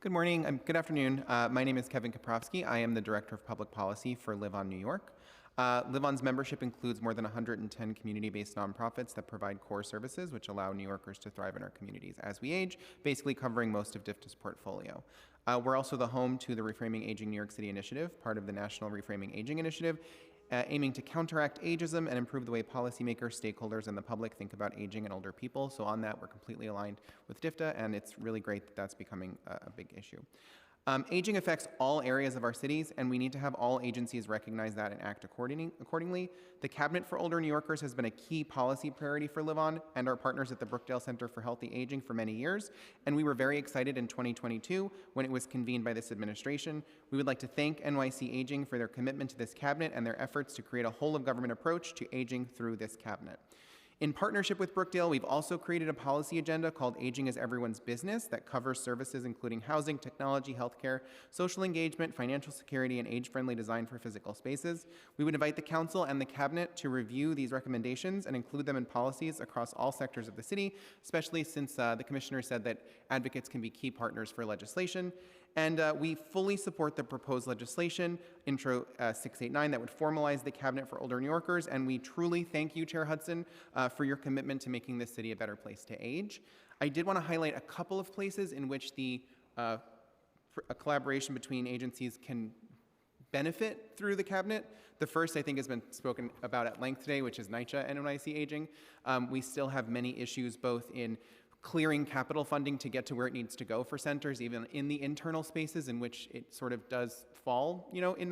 Good morning. Good afternoon. My name is Kevin Kaprowski. I am the Director of Public Policy for Live On New York. Live On's membership includes more than 110 community-based nonprofits that provide core services which allow New Yorkers to thrive in our communities as we age, basically covering most of DIFTA's portfolio. We're also the home to the Reframing Aging New York City Initiative, part of the National Reframing Aging Initiative, aiming to counteract ageism and improve the way policymakers, stakeholders, and the public think about aging and older people. So on that, we're completely aligned with DIFTA, and it's really great that that's becoming a big issue. Aging affects all areas of our cities, and we need to have all agencies recognize that and act accordingly. The Cabinet for Older New Yorkers has been a key policy priority for Live On and our partners at the Brookdale Center for Healthy Aging for many years, and we were very excited in 2022 when it was convened by this administration. We would like to thank NYC Aging for their commitment to this cabinet and their efforts to create a whole-of-government approach to aging through this cabinet. In partnership with Brookdale, we've also created a policy agenda called Aging is Everyone's Business that covers services including housing, technology, healthcare, social engagement, financial security, and age-friendly design for physical spaces. We would invite the council and the cabinet to review these recommendations and include them in policies across all sectors of the city, especially since the commissioner said that advocates can be key partners for legislation. And we fully support the proposed legislation, Intro 689, that would formalize the Cabinet for Older New Yorkers. And we truly thank you, Chair Hudson, for your commitment to making this city a better place to age. I did want to highlight a couple of places in which the a collaboration between agencies can benefit through the cabinet. The first, I think, has been spoken about at length today, which is NYCHA and NYC Aging. We still have many issues both in clearing capital funding to get to where it needs to go for centers, even in the internal spaces in which it sort of does fall, you know, in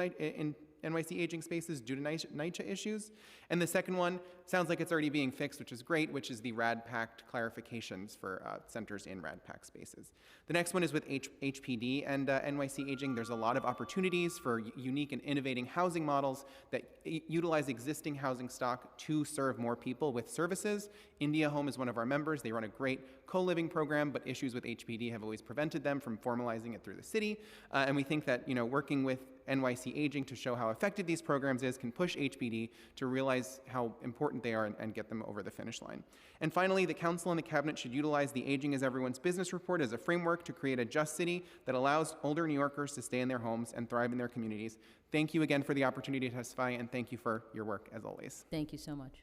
NYC Aging spaces due to NYCHA issues. And the second one sounds like it's already being fixed, which is great, which is the RAD-PACT clarifications for centers in RAD-PACT spaces. The next one is with HPD and NYC Aging. There's a lot of opportunities for unique and innovating housing models that utilize existing housing stock to serve more people with services. India Home is one of our members. They run a great co-living program, but issues with HPD have always prevented them from formalizing it through the city. And we think that, you know, working with NYC Aging to show how effective these programs can push HPD to realize how important they are and get them over the finish line. And finally, the council and the cabinet should utilize the Aging is Everyone's Business report as a framework to create a just city that allows older New Yorkers to stay in their homes and thrive in their communities. Thank you again for the opportunity to testify, and thank you for your work as always. Thank you so much.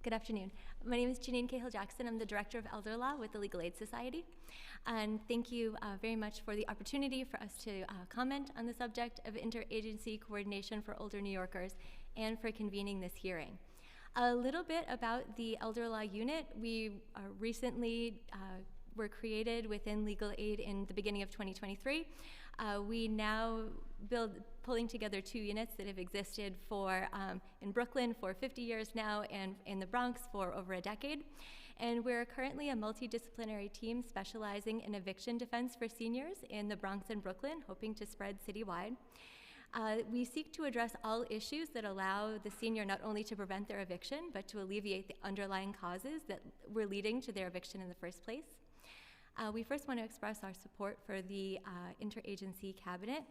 Good afternoon. My name is Janine Cahill-Jackson. I'm the Director of Elder Law with the Legal Aid Society. And thank you very much for the opportunity for us to comment on the subject of interagency coordination for older New Yorkers and for convening this hearing. A little bit about the Elder Law Unit. We recently were created within Legal Aid in the beginning of 2023. We now pulling together 2 units that have existed for in Brooklyn for 50 years now and in the Bronx for over a decade. And we're currently a multidisciplinary team specializing in eviction defense for seniors in the Bronx and Brooklyn, hoping to spread citywide. We seek to address all issues that allow the senior not only to prevent their eviction, but to alleviate the underlying causes that were leading to their eviction in the first place. We first want to express our support for the interagency cabinet.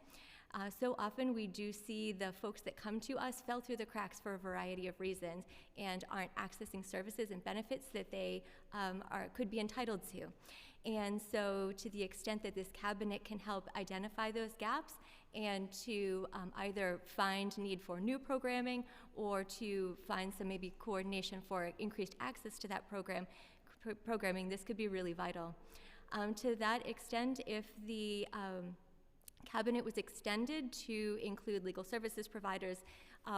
So often we do see the folks that come to us fell through the cracks for a variety of reasons and aren't accessing services and benefits that they could be entitled to. And so to the extent that this cabinet can help identify those gaps and to either find need for new programming or to find some maybe coordination for increased access to that programming, this could be really vital. To that extent, if the cabinet was extended to include legal services providers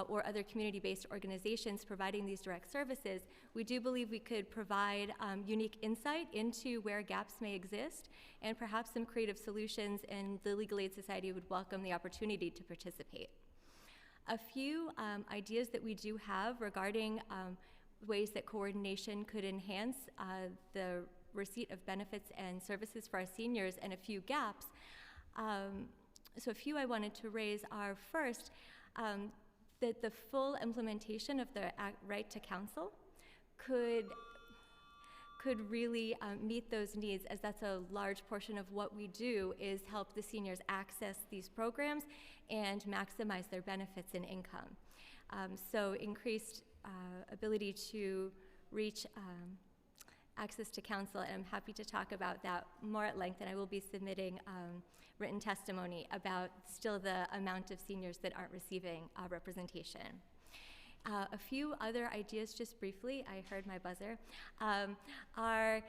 or other community-based organizations providing these direct services, we do believe we could provide unique insight into where gaps may exist and perhaps some creative solutions, and the Legal Aid Society would welcome the opportunity to participate. A few ideas that we do have regarding ways that coordination could enhance the receipt of benefits and services for our seniors, and a few gaps. So a few I wanted to raise are first, that the full implementation of the right to counsel could really meet those needs, as that's a large portion of what we do is help the seniors access these programs and maximize their benefits and income. So increased ability to reach access to counsel, and I'm happy to talk about that more at length, and I will be submitting written testimony about still the amount of seniors that aren't receiving representation. A few other ideas, just briefly, I heard my buzzer, are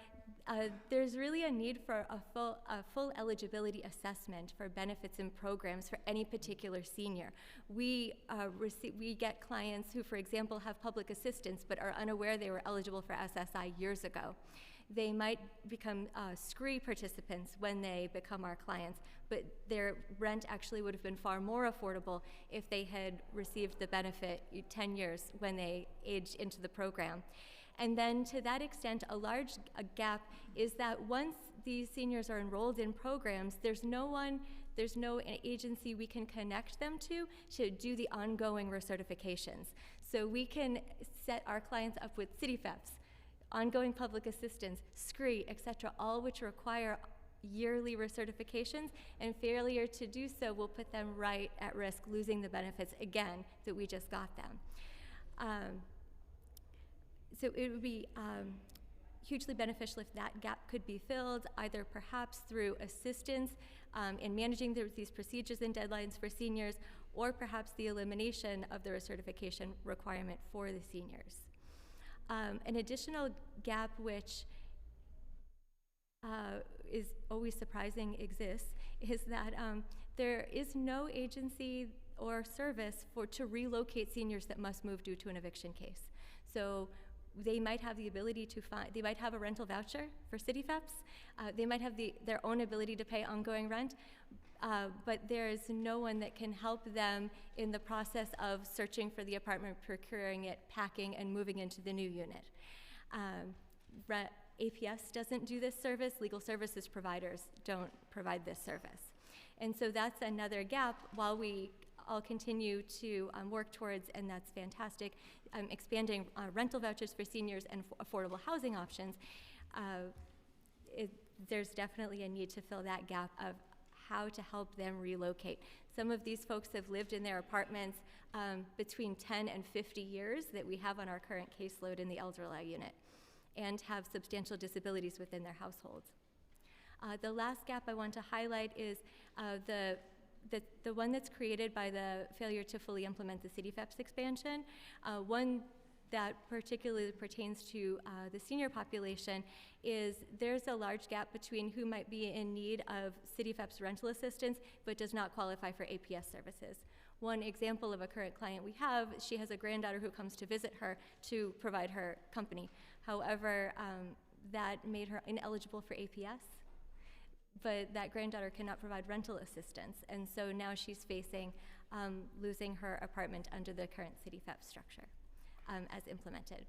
there's really a need for a full eligibility assessment for benefits and programs for any particular senior. We get clients who, for example, have public assistance but are unaware they were eligible for SSI years ago. They might become SCREE participants when they become our clients, but their rent actually would have been far more affordable if they had received the benefit 10 years when they aged into the program. And then to that extent, a large gap is that once these seniors are enrolled in programs, there's no agency we can connect them to do the ongoing recertifications. So we can set our clients up with CityFEPs, ongoing public assistance, SCREE, et cetera, all which require yearly recertifications, and failure to do so will put them right at risk losing the benefits again that we just got them. So it would be hugely beneficial if that gap could be filled, either perhaps through assistance in managing these procedures and deadlines for seniors, or perhaps the elimination of the recertification requirement for the seniors. An additional gap which is always surprising exists is that there is no agency or service to relocate seniors that must move due to an eviction case. So they might have the ability to they might have a rental voucher for CityFEPs. They might have their own ability to pay ongoing rent, but there is no one that can help them in the process of searching for the apartment, procuring it, packing, and moving into the new unit. APS doesn't do this service. Legal services providers don't provide this service. And so that's another gap while we all continue to work towards, and that's fantastic, expanding rental vouchers for seniors and affordable housing options. There's definitely a need to fill that gap of how to help them relocate. Some of these folks have lived in their apartments between 10 and 50 years that we have on our current caseload in the elder law unit, and have substantial disabilities within their households. The last gap I want to highlight is the one that's created by the failure to fully implement the CityFEPs expansion. One that particularly pertains to the senior population is there's a large gap between who might be in need of CityFEPs rental assistance but does not qualify for APS services. One example of a current client we have, she has a granddaughter who comes to visit her to provide her company. However, that made her ineligible for APS. but that granddaughter cannot provide rental assistance, and so now she's facing losing her apartment under the current city FEP structure as implemented.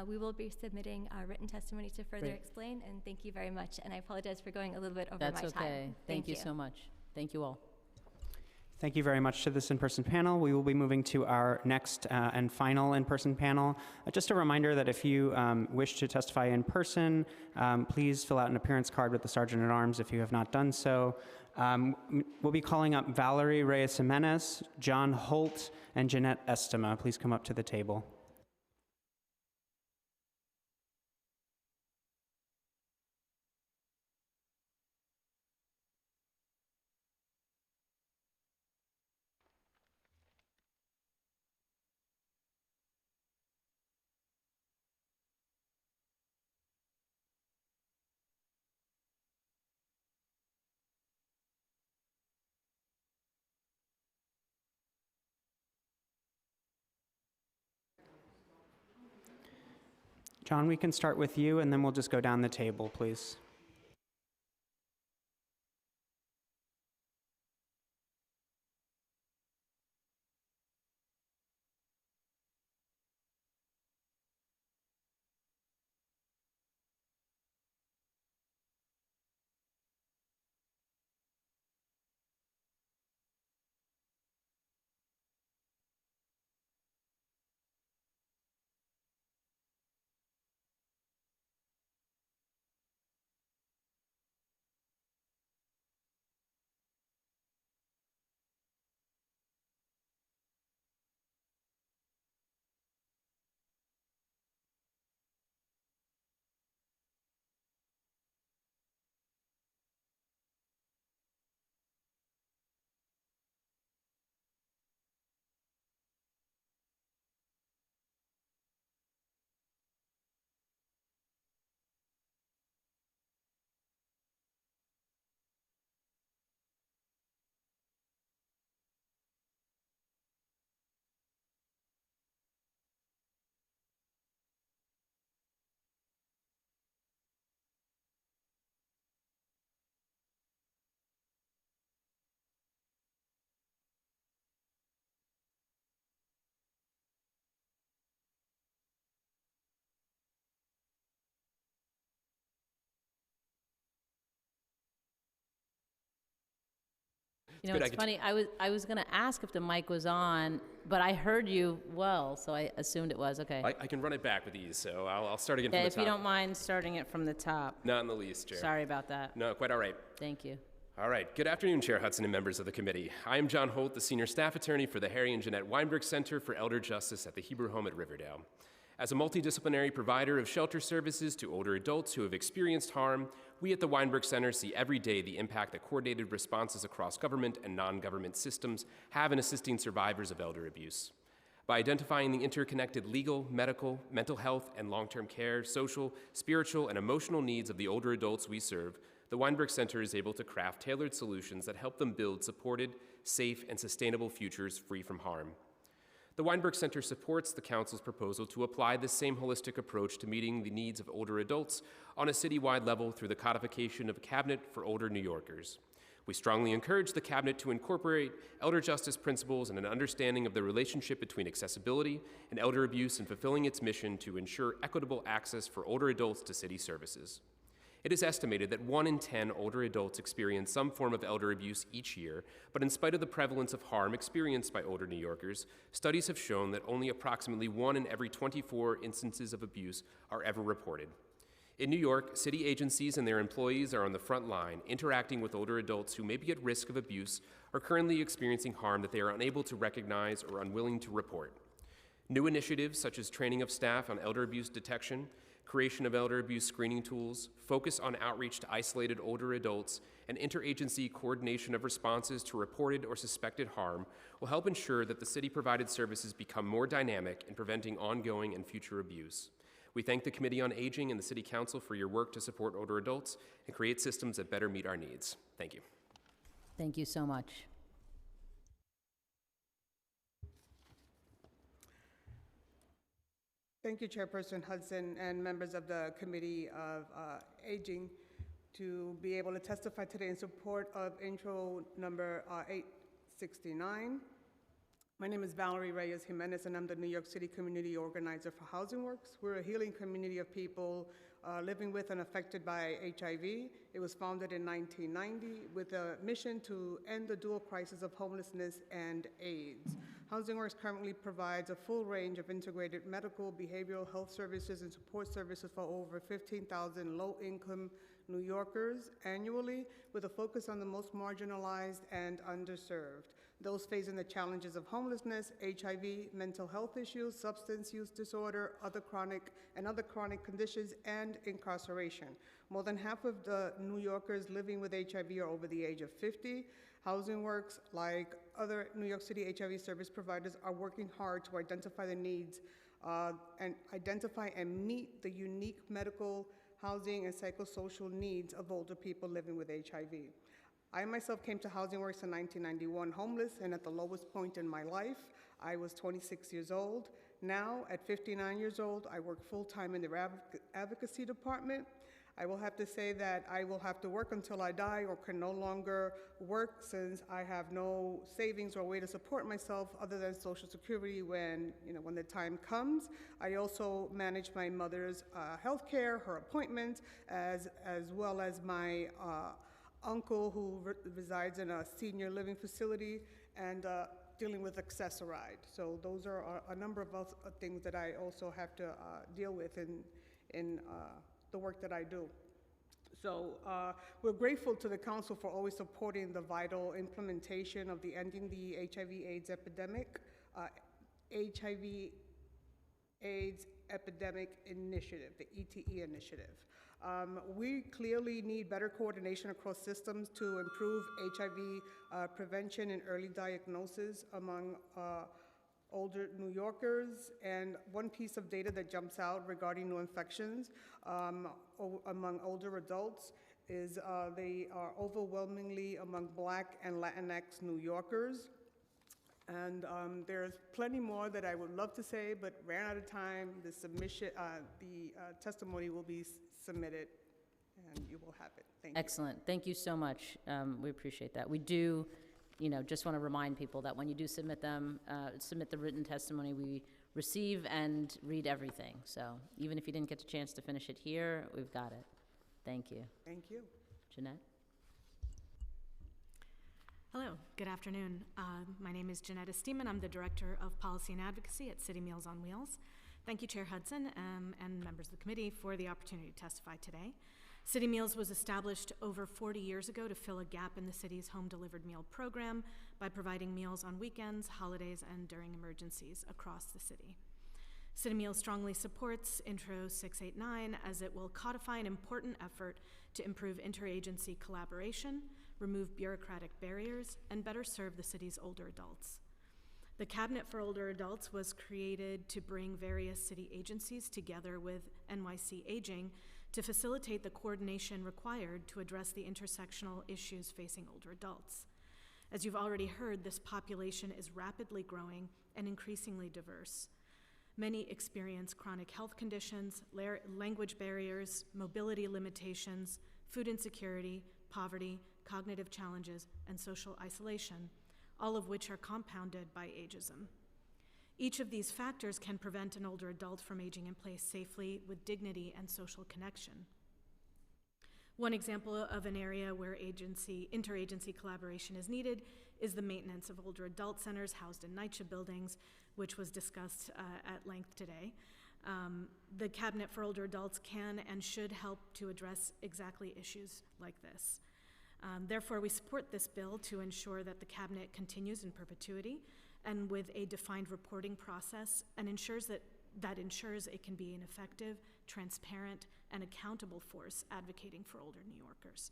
We will be submitting written testimony to further Great. explain, and thank you very much. And I apologize for going a little bit over That's my time. okay. Thank you so much. Thank you all. Thank you very much to this in-person panel. We will be moving to our next and final in-person panel. Just a reminder that if you wish to testify in person, please fill out an appearance card with the Sergeant-at-Arms if you have not done so. We'll be calling up Valerie Reyes Jimenez, John Holt, and Jeanette Estema. Please come up to the table. John, we can start with you, and then we'll just go down the table, please. You know, it's funny, I was gonna ask if the mic was on, but I heard you well, so I assumed it was, okay. I can run it back with ease, so I'll start again from Yeah, the if top. you don't mind starting it from the top. Not in the least, Chair. Sorry about that. No, quite all right. Thank you. All right. Good afternoon, Chair Hudson and members of the committee. I am John Holt, the Senior Staff Attorney for the Harry and Jeanette Weinberg Center for Elder Justice at the Hebrew Home at Riverdale. As a multidisciplinary provider of shelter services to older adults who have experienced harm, we at the Weinberg Center see every day the impact that coordinated responses across government and non-government systems have in assisting survivors of elder abuse. By identifying the interconnected legal, medical, mental health, and long-term care, social, spiritual, and emotional needs of the older adults we serve, the Weinberg Center is able to craft tailored solutions that help them build supported, safe, and sustainable futures free from harm. The Weinberg Center supports the Council's proposal to apply this same holistic approach to meeting the needs of older adults on a citywide level through the codification of a cabinet for older New Yorkers. We strongly encourage the cabinet to incorporate elder justice principles and an understanding of the relationship between accessibility and elder abuse in fulfilling its mission to ensure equitable access for older adults to city services. It is estimated that 1 in 10 older adults experience some form of elder abuse each year, but in spite of the prevalence of harm experienced by older New Yorkers, studies have shown that only approximately 1 in every 24 instances of abuse are ever reported. In New York, city agencies and their employees are on the front line, interacting with older adults who may be at risk of abuse or currently experiencing harm that they are unable to recognize or unwilling to report. New initiatives such as training of staff on elder abuse detection, creation of elder abuse screening tools, focus on outreach to isolated older adults, and interagency coordination of responses to reported or suspected harm will help ensure that the city-provided services become more dynamic in preventing ongoing and future abuse. We thank the Committee on Aging and the City Council for your work to support older adults and create systems that better meet our needs. Thank you. Thank you so much. Thank you, Chairperson Hudson and members of the Committee of Aging. to be able to testify today in support of intro number 869. My name is Valerie Reyes Jimenez, and I'm the New York City Community Organizer for Housing Works. We're a healing community of people living with and affected by HIV. It was founded in 1990 with a mission to end the dual crisis of homelessness and AIDS. Housing Works currently provides a full range of integrated medical, behavioral health services and support services for over 15,000 low-income New Yorkers annually, with a focus on the most marginalized and underserved, those facing the challenges of homelessness, HIV, mental health issues, substance use disorder, other chronic conditions, and incarceration. More than half of the New Yorkers living with HIV are over the age of 50. Housing Works, like other New York City HIV service providers, are working hard to identify the needs and meet the unique medical, housing, and psychosocial needs of older people living with HIV. I myself came to Housing Works in 1991 homeless and at the lowest point in my life. I was 26 years old. Now, at 59 years old, I work full-time in the advocacy department. I will have to say that I will have to work until I die or can no longer work since I have no savings or way to support myself other than Social Security when the time comes. I also manage my mother's health care, her appointments, as well as my uncle who resides in a senior living facility and dealing with accessoride. So those are a number of things that I also have to deal with in the work that I do. So we're grateful to the council for always supporting the vital implementation of the Ending the HIV/AIDS Epidemic, HIV/AIDS Epidemic Initiative, the ETE initiative. We clearly need better coordination across systems to improve HIV prevention and early diagnosis among older New Yorkers. And one piece of data that jumps out regarding new infections among older adults is they are overwhelmingly among Black and Latinx New Yorkers. And there's plenty more that I would love to say, but ran out of time. The testimony will be submitted, and you will have it. Thank you. Excellent. Thank you so much. We appreciate that. We do, just want to remind people that when you do submit the written testimony, we receive and read everything. So even if you didn't get a chance to finish it here, we've got it. Thank you. Thank you. Jeanette? Hello, good afternoon. My name is Jeanette Esteeman. I'm the Director of Policy and Advocacy at City Meals on Wheels. Thank you, Chair Hudson, and members of the committee for the opportunity to testify today. City Meals was established over 40 years ago to fill a gap in the city's home-delivered meal program by providing meals on weekends, holidays, and during emergencies across the city. City Meals strongly supports Intro 689 as it will codify an important effort to improve interagency collaboration, remove bureaucratic barriers, and better serve the city's older adults. The Cabinet for Older Adults was created to bring various city agencies together with NYC Aging to facilitate the coordination required to address the intersectional issues facing older adults. As you've already heard, this population is rapidly growing and increasingly diverse. Many experience chronic health conditions, language barriers, mobility limitations, food insecurity, poverty, cognitive challenges, and social isolation, all of which are compounded by ageism. Each of these factors can prevent an older adult from aging in place safely with dignity and social connection. One example of an area where interagency collaboration is needed is the maintenance of older adult centers housed in NYCHA buildings, which was discussed at length today. The Cabinet for Older Adults can and should help to address exactly issues like this. Therefore, we support this bill to ensure that the Cabinet continues in perpetuity and with a defined reporting process and ensures it can be an effective, transparent, and accountable force advocating for older New Yorkers.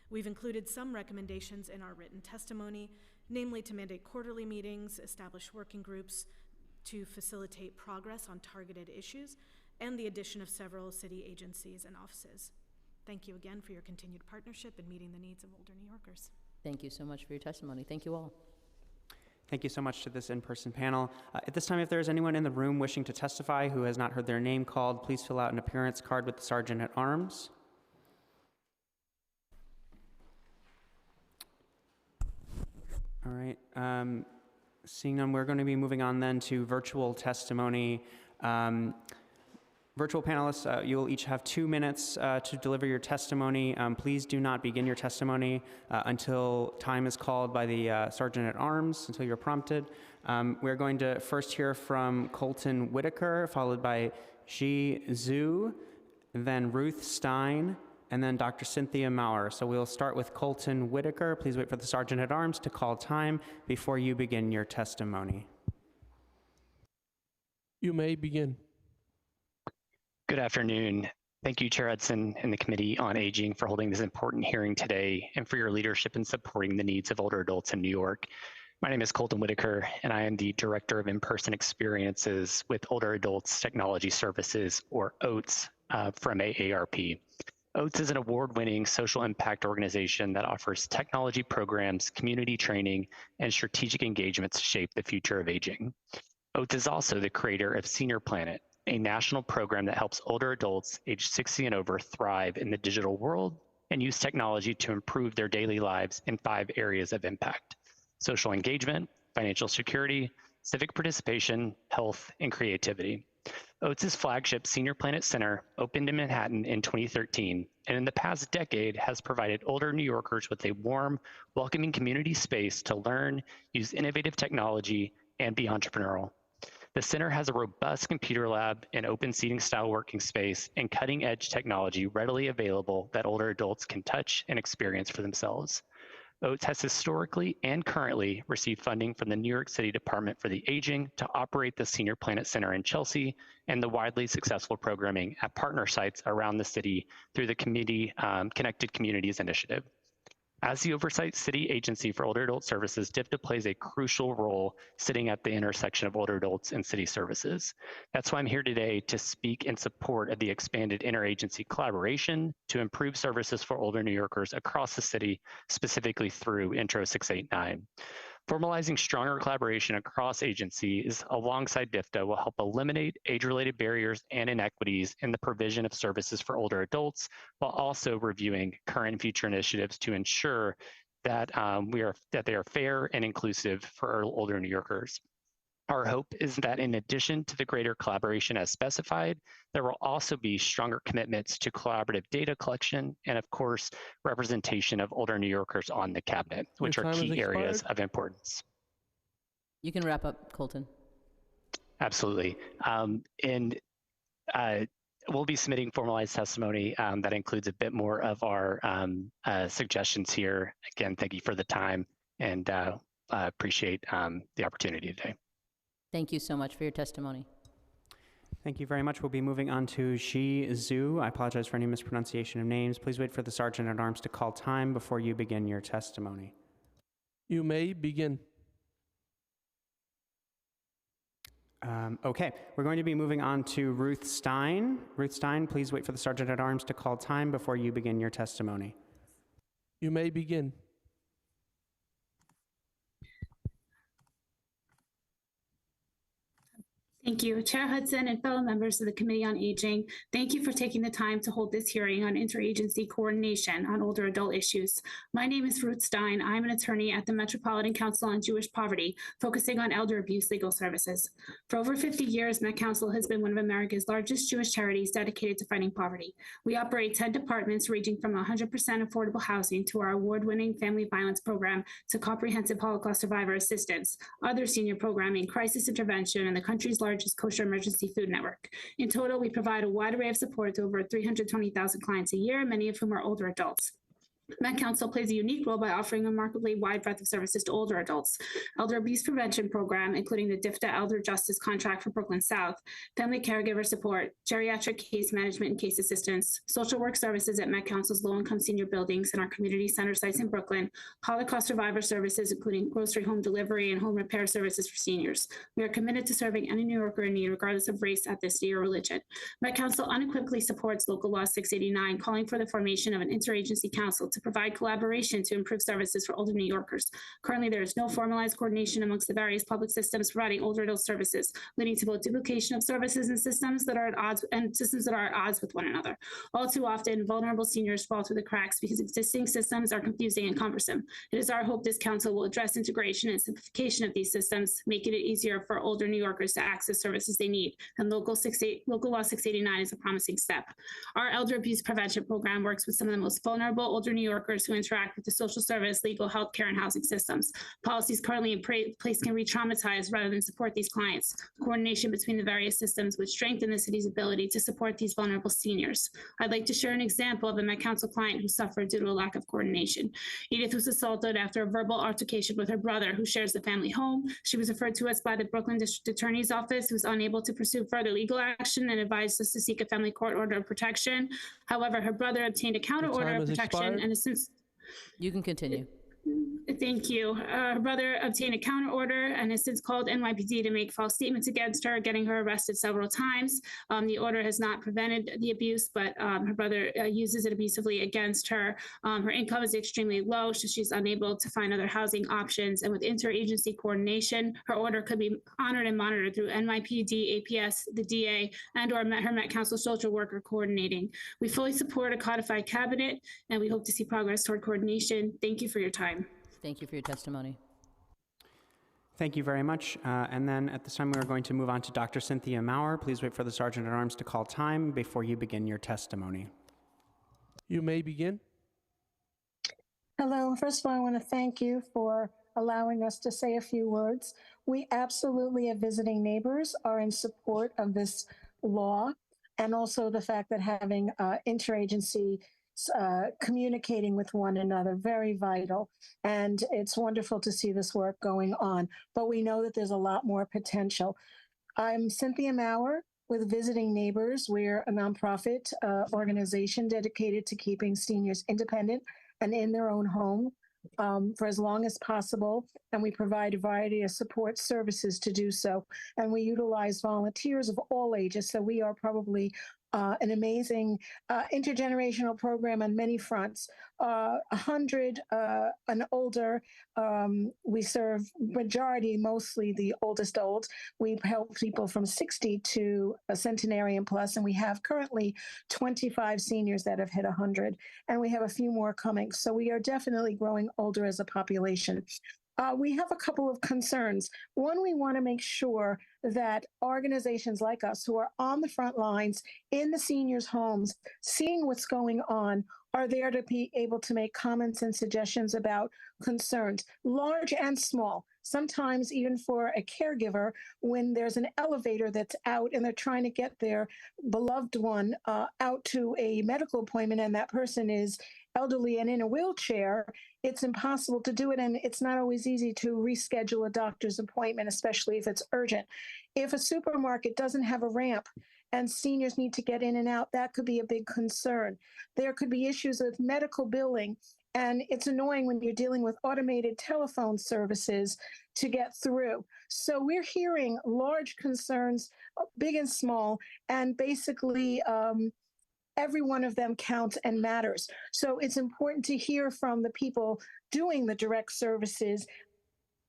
We've included some recommendations in our written testimony, namely to mandate quarterly meetings, establish working groups to facilitate progress on targeted issues, and the addition of several city agencies and offices. Thank you again for your continued partnership in meeting the needs of older New Yorkers. Thank you so much for your testimony. Thank you all. Thank you so much to this in-person panel. At this time, if there is anyone in the room wishing to testify who has not heard their name called, please fill out an appearance card with the Sergeant at Arms. All right. Seeing none, we're going to be moving on then to virtual testimony. Virtual panelists, you'll each have 2 minutes to deliver your testimony. Please do not begin your testimony until time is called by the Sergeant at Arms, until you're prompted. We're going to first hear from Colton Whitaker, followed by Ji Zhu, then Ruth Stein, and then Dr. Cynthia Maurer. So we'll start with Colton Whitaker. Please wait for the Sergeant at Arms to call time before you begin your testimony. You may begin. Good afternoon. Thank you, Chair Hudson and the Committee on Aging for holding this important hearing today and for your leadership in supporting the needs of older adults in New York. My name is Colton Whitaker, and I am the Director of In-Person Experiences with Older Adults Technology Services, or OATS, from AARP. OATS is an award-winning social impact organization that offers technology programs, community training, and strategic engagements to shape the future of aging. OATS is also the creator of Senior Planet, a national program that helps older adults aged 60 and over thrive in the digital world and use technology to improve their daily lives in 5 areas of impact: social engagement, financial security, civic participation, health, and creativity. OATS's flagship Senior Planet Center opened in Manhattan in 2013, and in the past decade has provided older New Yorkers with a warm, welcoming community space to learn, use innovative technology, and be entrepreneurial. The center has a robust computer lab, an open seating style working space, and cutting edge technology readily available that older adults can touch and experience for themselves. OATS has historically and currently received funding from the New York City Department for the Aging to operate the Senior Planet Center in Chelsea and the widely successful programming at partner sites around the city through the Connected Communities Initiative. As the oversight city agency for older adult services, DFTA plays a crucial role sitting at the intersection of older adults and city services. That's why I'm here today to speak in support of the expanded interagency collaboration to improve services for older New Yorkers across the city, specifically through Intro 689. Formalizing stronger collaboration across agencies alongside DFTA will help eliminate age-related barriers and inequities in the provision of services for older adults, while also reviewing current and future initiatives to ensure that they are fair and inclusive for our older New Yorkers. Our hope is that in addition to the greater collaboration as specified, there will also be stronger commitments to collaborative data collection and, of course, representation of older New Yorkers on the cabinet, which are key areas of importance. You can wrap up, Colton. Absolutely. We'll be submitting formalized testimony that includes a bit more of our suggestions here. Again, thank you for the time, and appreciate the opportunity today. Thank you so much for your testimony. Thank you very much. We'll be moving on to Ji Zhu. I apologize for any mispronunciation of names. Please wait for the Sergeant at Arms to call time before you begin your testimony. You may begin. Okay, we're going to be moving on to Ruth Stein. Ruth Stein, please wait for the Sergeant at Arms to call time before you begin your testimony. You may begin. Thank you. Chair Hudson and fellow members of the Committee on Aging, thank you for taking the time to hold this hearing on interagency coordination on older adult issues. My name is Ruth Stein. I'm an attorney at the Metropolitan Council on Jewish Poverty, focusing on elder abuse legal services. For over 50 years, Met Council has been one of America's largest Jewish charities dedicated to fighting poverty. We operate 10 departments ranging from 100% affordable housing to our award-winning family violence program to comprehensive Holocaust survivor assistance, other senior programming, crisis intervention, and the country's largest kosher emergency food network. In total, we provide a wide array of support to over 320,000 clients a year, many of whom are older adults. Met Council plays a unique role by offering a remarkably wide breadth of services to older adults. Elder Abuse Prevention Program, including the DFTA Elder Justice Contract for Brooklyn South, family caregiver support, geriatric case management and case assistance, social work services at Met Council's low-income senior buildings and our community center sites in Brooklyn, Holocaust survivor services, including grocery home delivery and home repair services for seniors. We are committed to serving any New Yorker in need, regardless of race, ethnicity, or religion. Met Council unequivocally supports Local Law 689, calling for the formation of an interagency council to provide collaboration to improve services for older New Yorkers. Currently, there is no formalized coordination amongst the various public systems providing older adult services, leading to both duplication of services and systems that are at odds with one another. All too often, vulnerable seniors fall through the cracks because existing systems are confusing and cumbersome. It is our hope this council will address integration and simplification of these systems, making it easier for older New Yorkers to access services they need. And Local Law 689 is a promising step. Our elder abuse prevention program works with some of the most vulnerable older New Yorkers who interact with the social service, legal, healthcare, and housing systems. Policies currently in place can re-traumatize rather than support these clients. Coordination between the various systems would strengthen the city's ability to support these vulnerable seniors. I'd like to share an example of a Met Council client who suffered due to a lack of coordination. Edith was assaulted after a verbal altercation with her brother, who shares the family home. She was referred to us by the Brooklyn District Attorney's Office, who was unable to pursue further legal action and advised us to seek a family court order of protection. However, her brother obtained a counter order of protection and has since... You can continue. Thank you. Her brother obtained a counter order and has since called NYPD to make false statements against her, getting her arrested several times. The order has not prevented the abuse, but her brother uses it abusively against her. Her income is extremely low, so she's unable to find other housing options. And with interagency coordination, her order could be honored and monitored through NYPD, APS, the DA, and or her Met Council social worker coordinating. We fully support a codified cabinet, and we hope to see progress toward coordination. Thank you for your time. Thank you for your testimony. Thank you very much. And then at this time, we are going to move on to Dr. Cynthia Maurer. Please wait for the Sergeant at Arms to call time before you begin your testimony. You may begin. Hello. First of all, I want to thank you for allowing us to say a few words. We absolutely, as visiting neighbors, are in support of this law, and also the fact that having interagency communicating with one another, very vital. And it's wonderful to see this work going on, but we know that there's a lot more potential. I'm Cynthia Maurer with Visiting Neighbors. We're a nonprofit organization dedicated to keeping seniors independent and in their own home for as long as possible. And we provide a variety of support services to do so. And we utilize volunteers of all ages. So we are probably an amazing intergenerational program on many fronts. 100 and older, we serve mostly the oldest old. We help people from 60 to a centenarian plus, and we have currently 25 seniors that have hit 100, and we have a few more coming. So we are definitely growing older as a population. We have a couple of concerns. One, we want to make sure that organizations like us who are on the front lines in the seniors' homes, seeing what's going on, are there to be able to make comments and suggestions about concerns, large and small. Sometimes even for a caregiver, when there's an elevator that's out and they're trying to get their beloved one out to a medical appointment and that person is elderly and in a wheelchair, it's impossible to do it, and it's not always easy to reschedule a doctor's appointment, especially if it's urgent. If a supermarket doesn't have a ramp and seniors need to get in and out, that could be a big concern. There could be issues with medical billing, and it's annoying when you're dealing with automated telephone services to get through. So we're hearing large concerns, big and small, and basically every one of them counts and matters. So it's important to hear from the people doing the direct services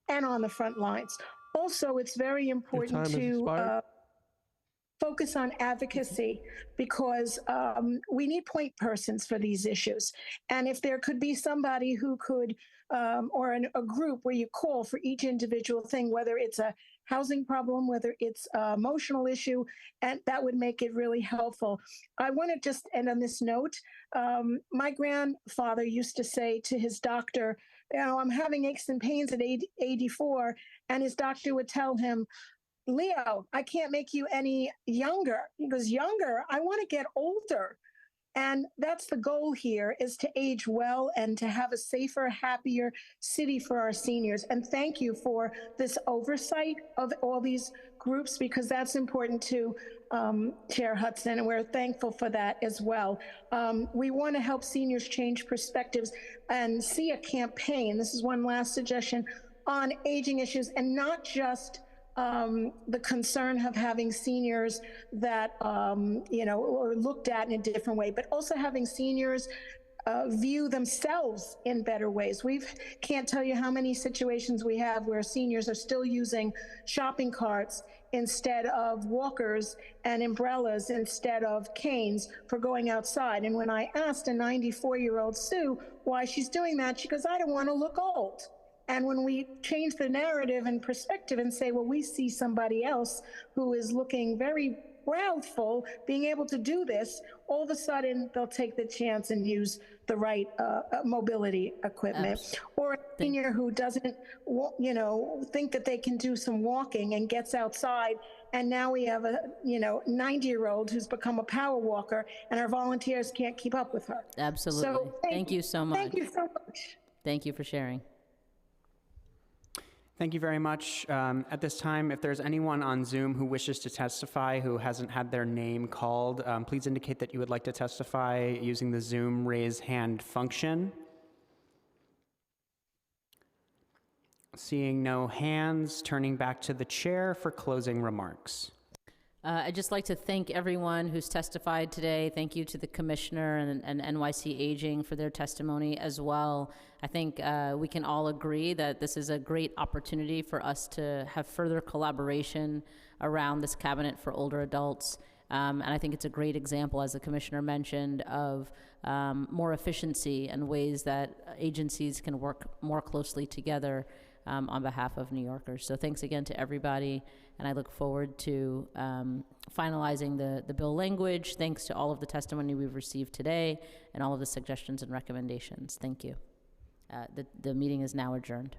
and on the front lines. Also, it's very important to focus on advocacy, because we need point persons for these issues. And if there could be somebody who could, or a group where you call for each individual thing, whether it's a housing problem, whether it's an emotional issue, and that would make it really helpful. I want to just end on this note. My grandfather used to say to his doctor, you know, I'm having aches and pains at 84, and his doctor would tell him, Leo, I can't make you any younger. He goes, younger? I want to get older. And that's the goal here, is to age well and to have a safer, happier city for our seniors. And thank you for this oversight of all these groups, because that's important to Chair Hudson, and we're thankful for that as well. We want to help seniors change perspectives and see a campaign. This is one last suggestion on aging issues, and not just the concern of having seniors that, are looked at in a different way, but also having seniors view themselves in better ways. We can't tell you how many situations we have where seniors are still using shopping carts instead of walkers and umbrellas instead of canes for going outside. And when I asked a 94-year-old Sue why she's doing that, she goes, I don't want to look old. And when we change the narrative and perspective and say, well, we see somebody else who is looking very proudful being able to do this, all of a sudden they'll take the chance and use the right mobility equipment. Or a senior who doesn't, think that they can do some walking and gets outside, and now we have a 90-year-old who's become a power walker, and our volunteers can't keep up with her. Absolutely. So thank you so much. Thank you so much. Thank you for sharing. Thank you very much. At this time, if there's anyone on Zoom who wishes to testify who hasn't had their name called, please indicate that you would like to testify using the Zoom raise hand function. Seeing no hands, turning back to the chair for closing remarks. I'd just like to thank everyone who's testified today. Thank you to the Commissioner and NYC Aging for their testimony as well. I think we can all agree that this is a great opportunity for us to have further collaboration around this cabinet for older adults. And I think it's a great example, as the Commissioner mentioned, of more efficiency and ways that agencies can work more closely together on behalf of New Yorkers. So thanks again to everybody, and I look forward to finalizing the bill language. Thanks to all of the testimony we've received today and all of the suggestions and recommendations. Thank you. The meeting is now adjourned.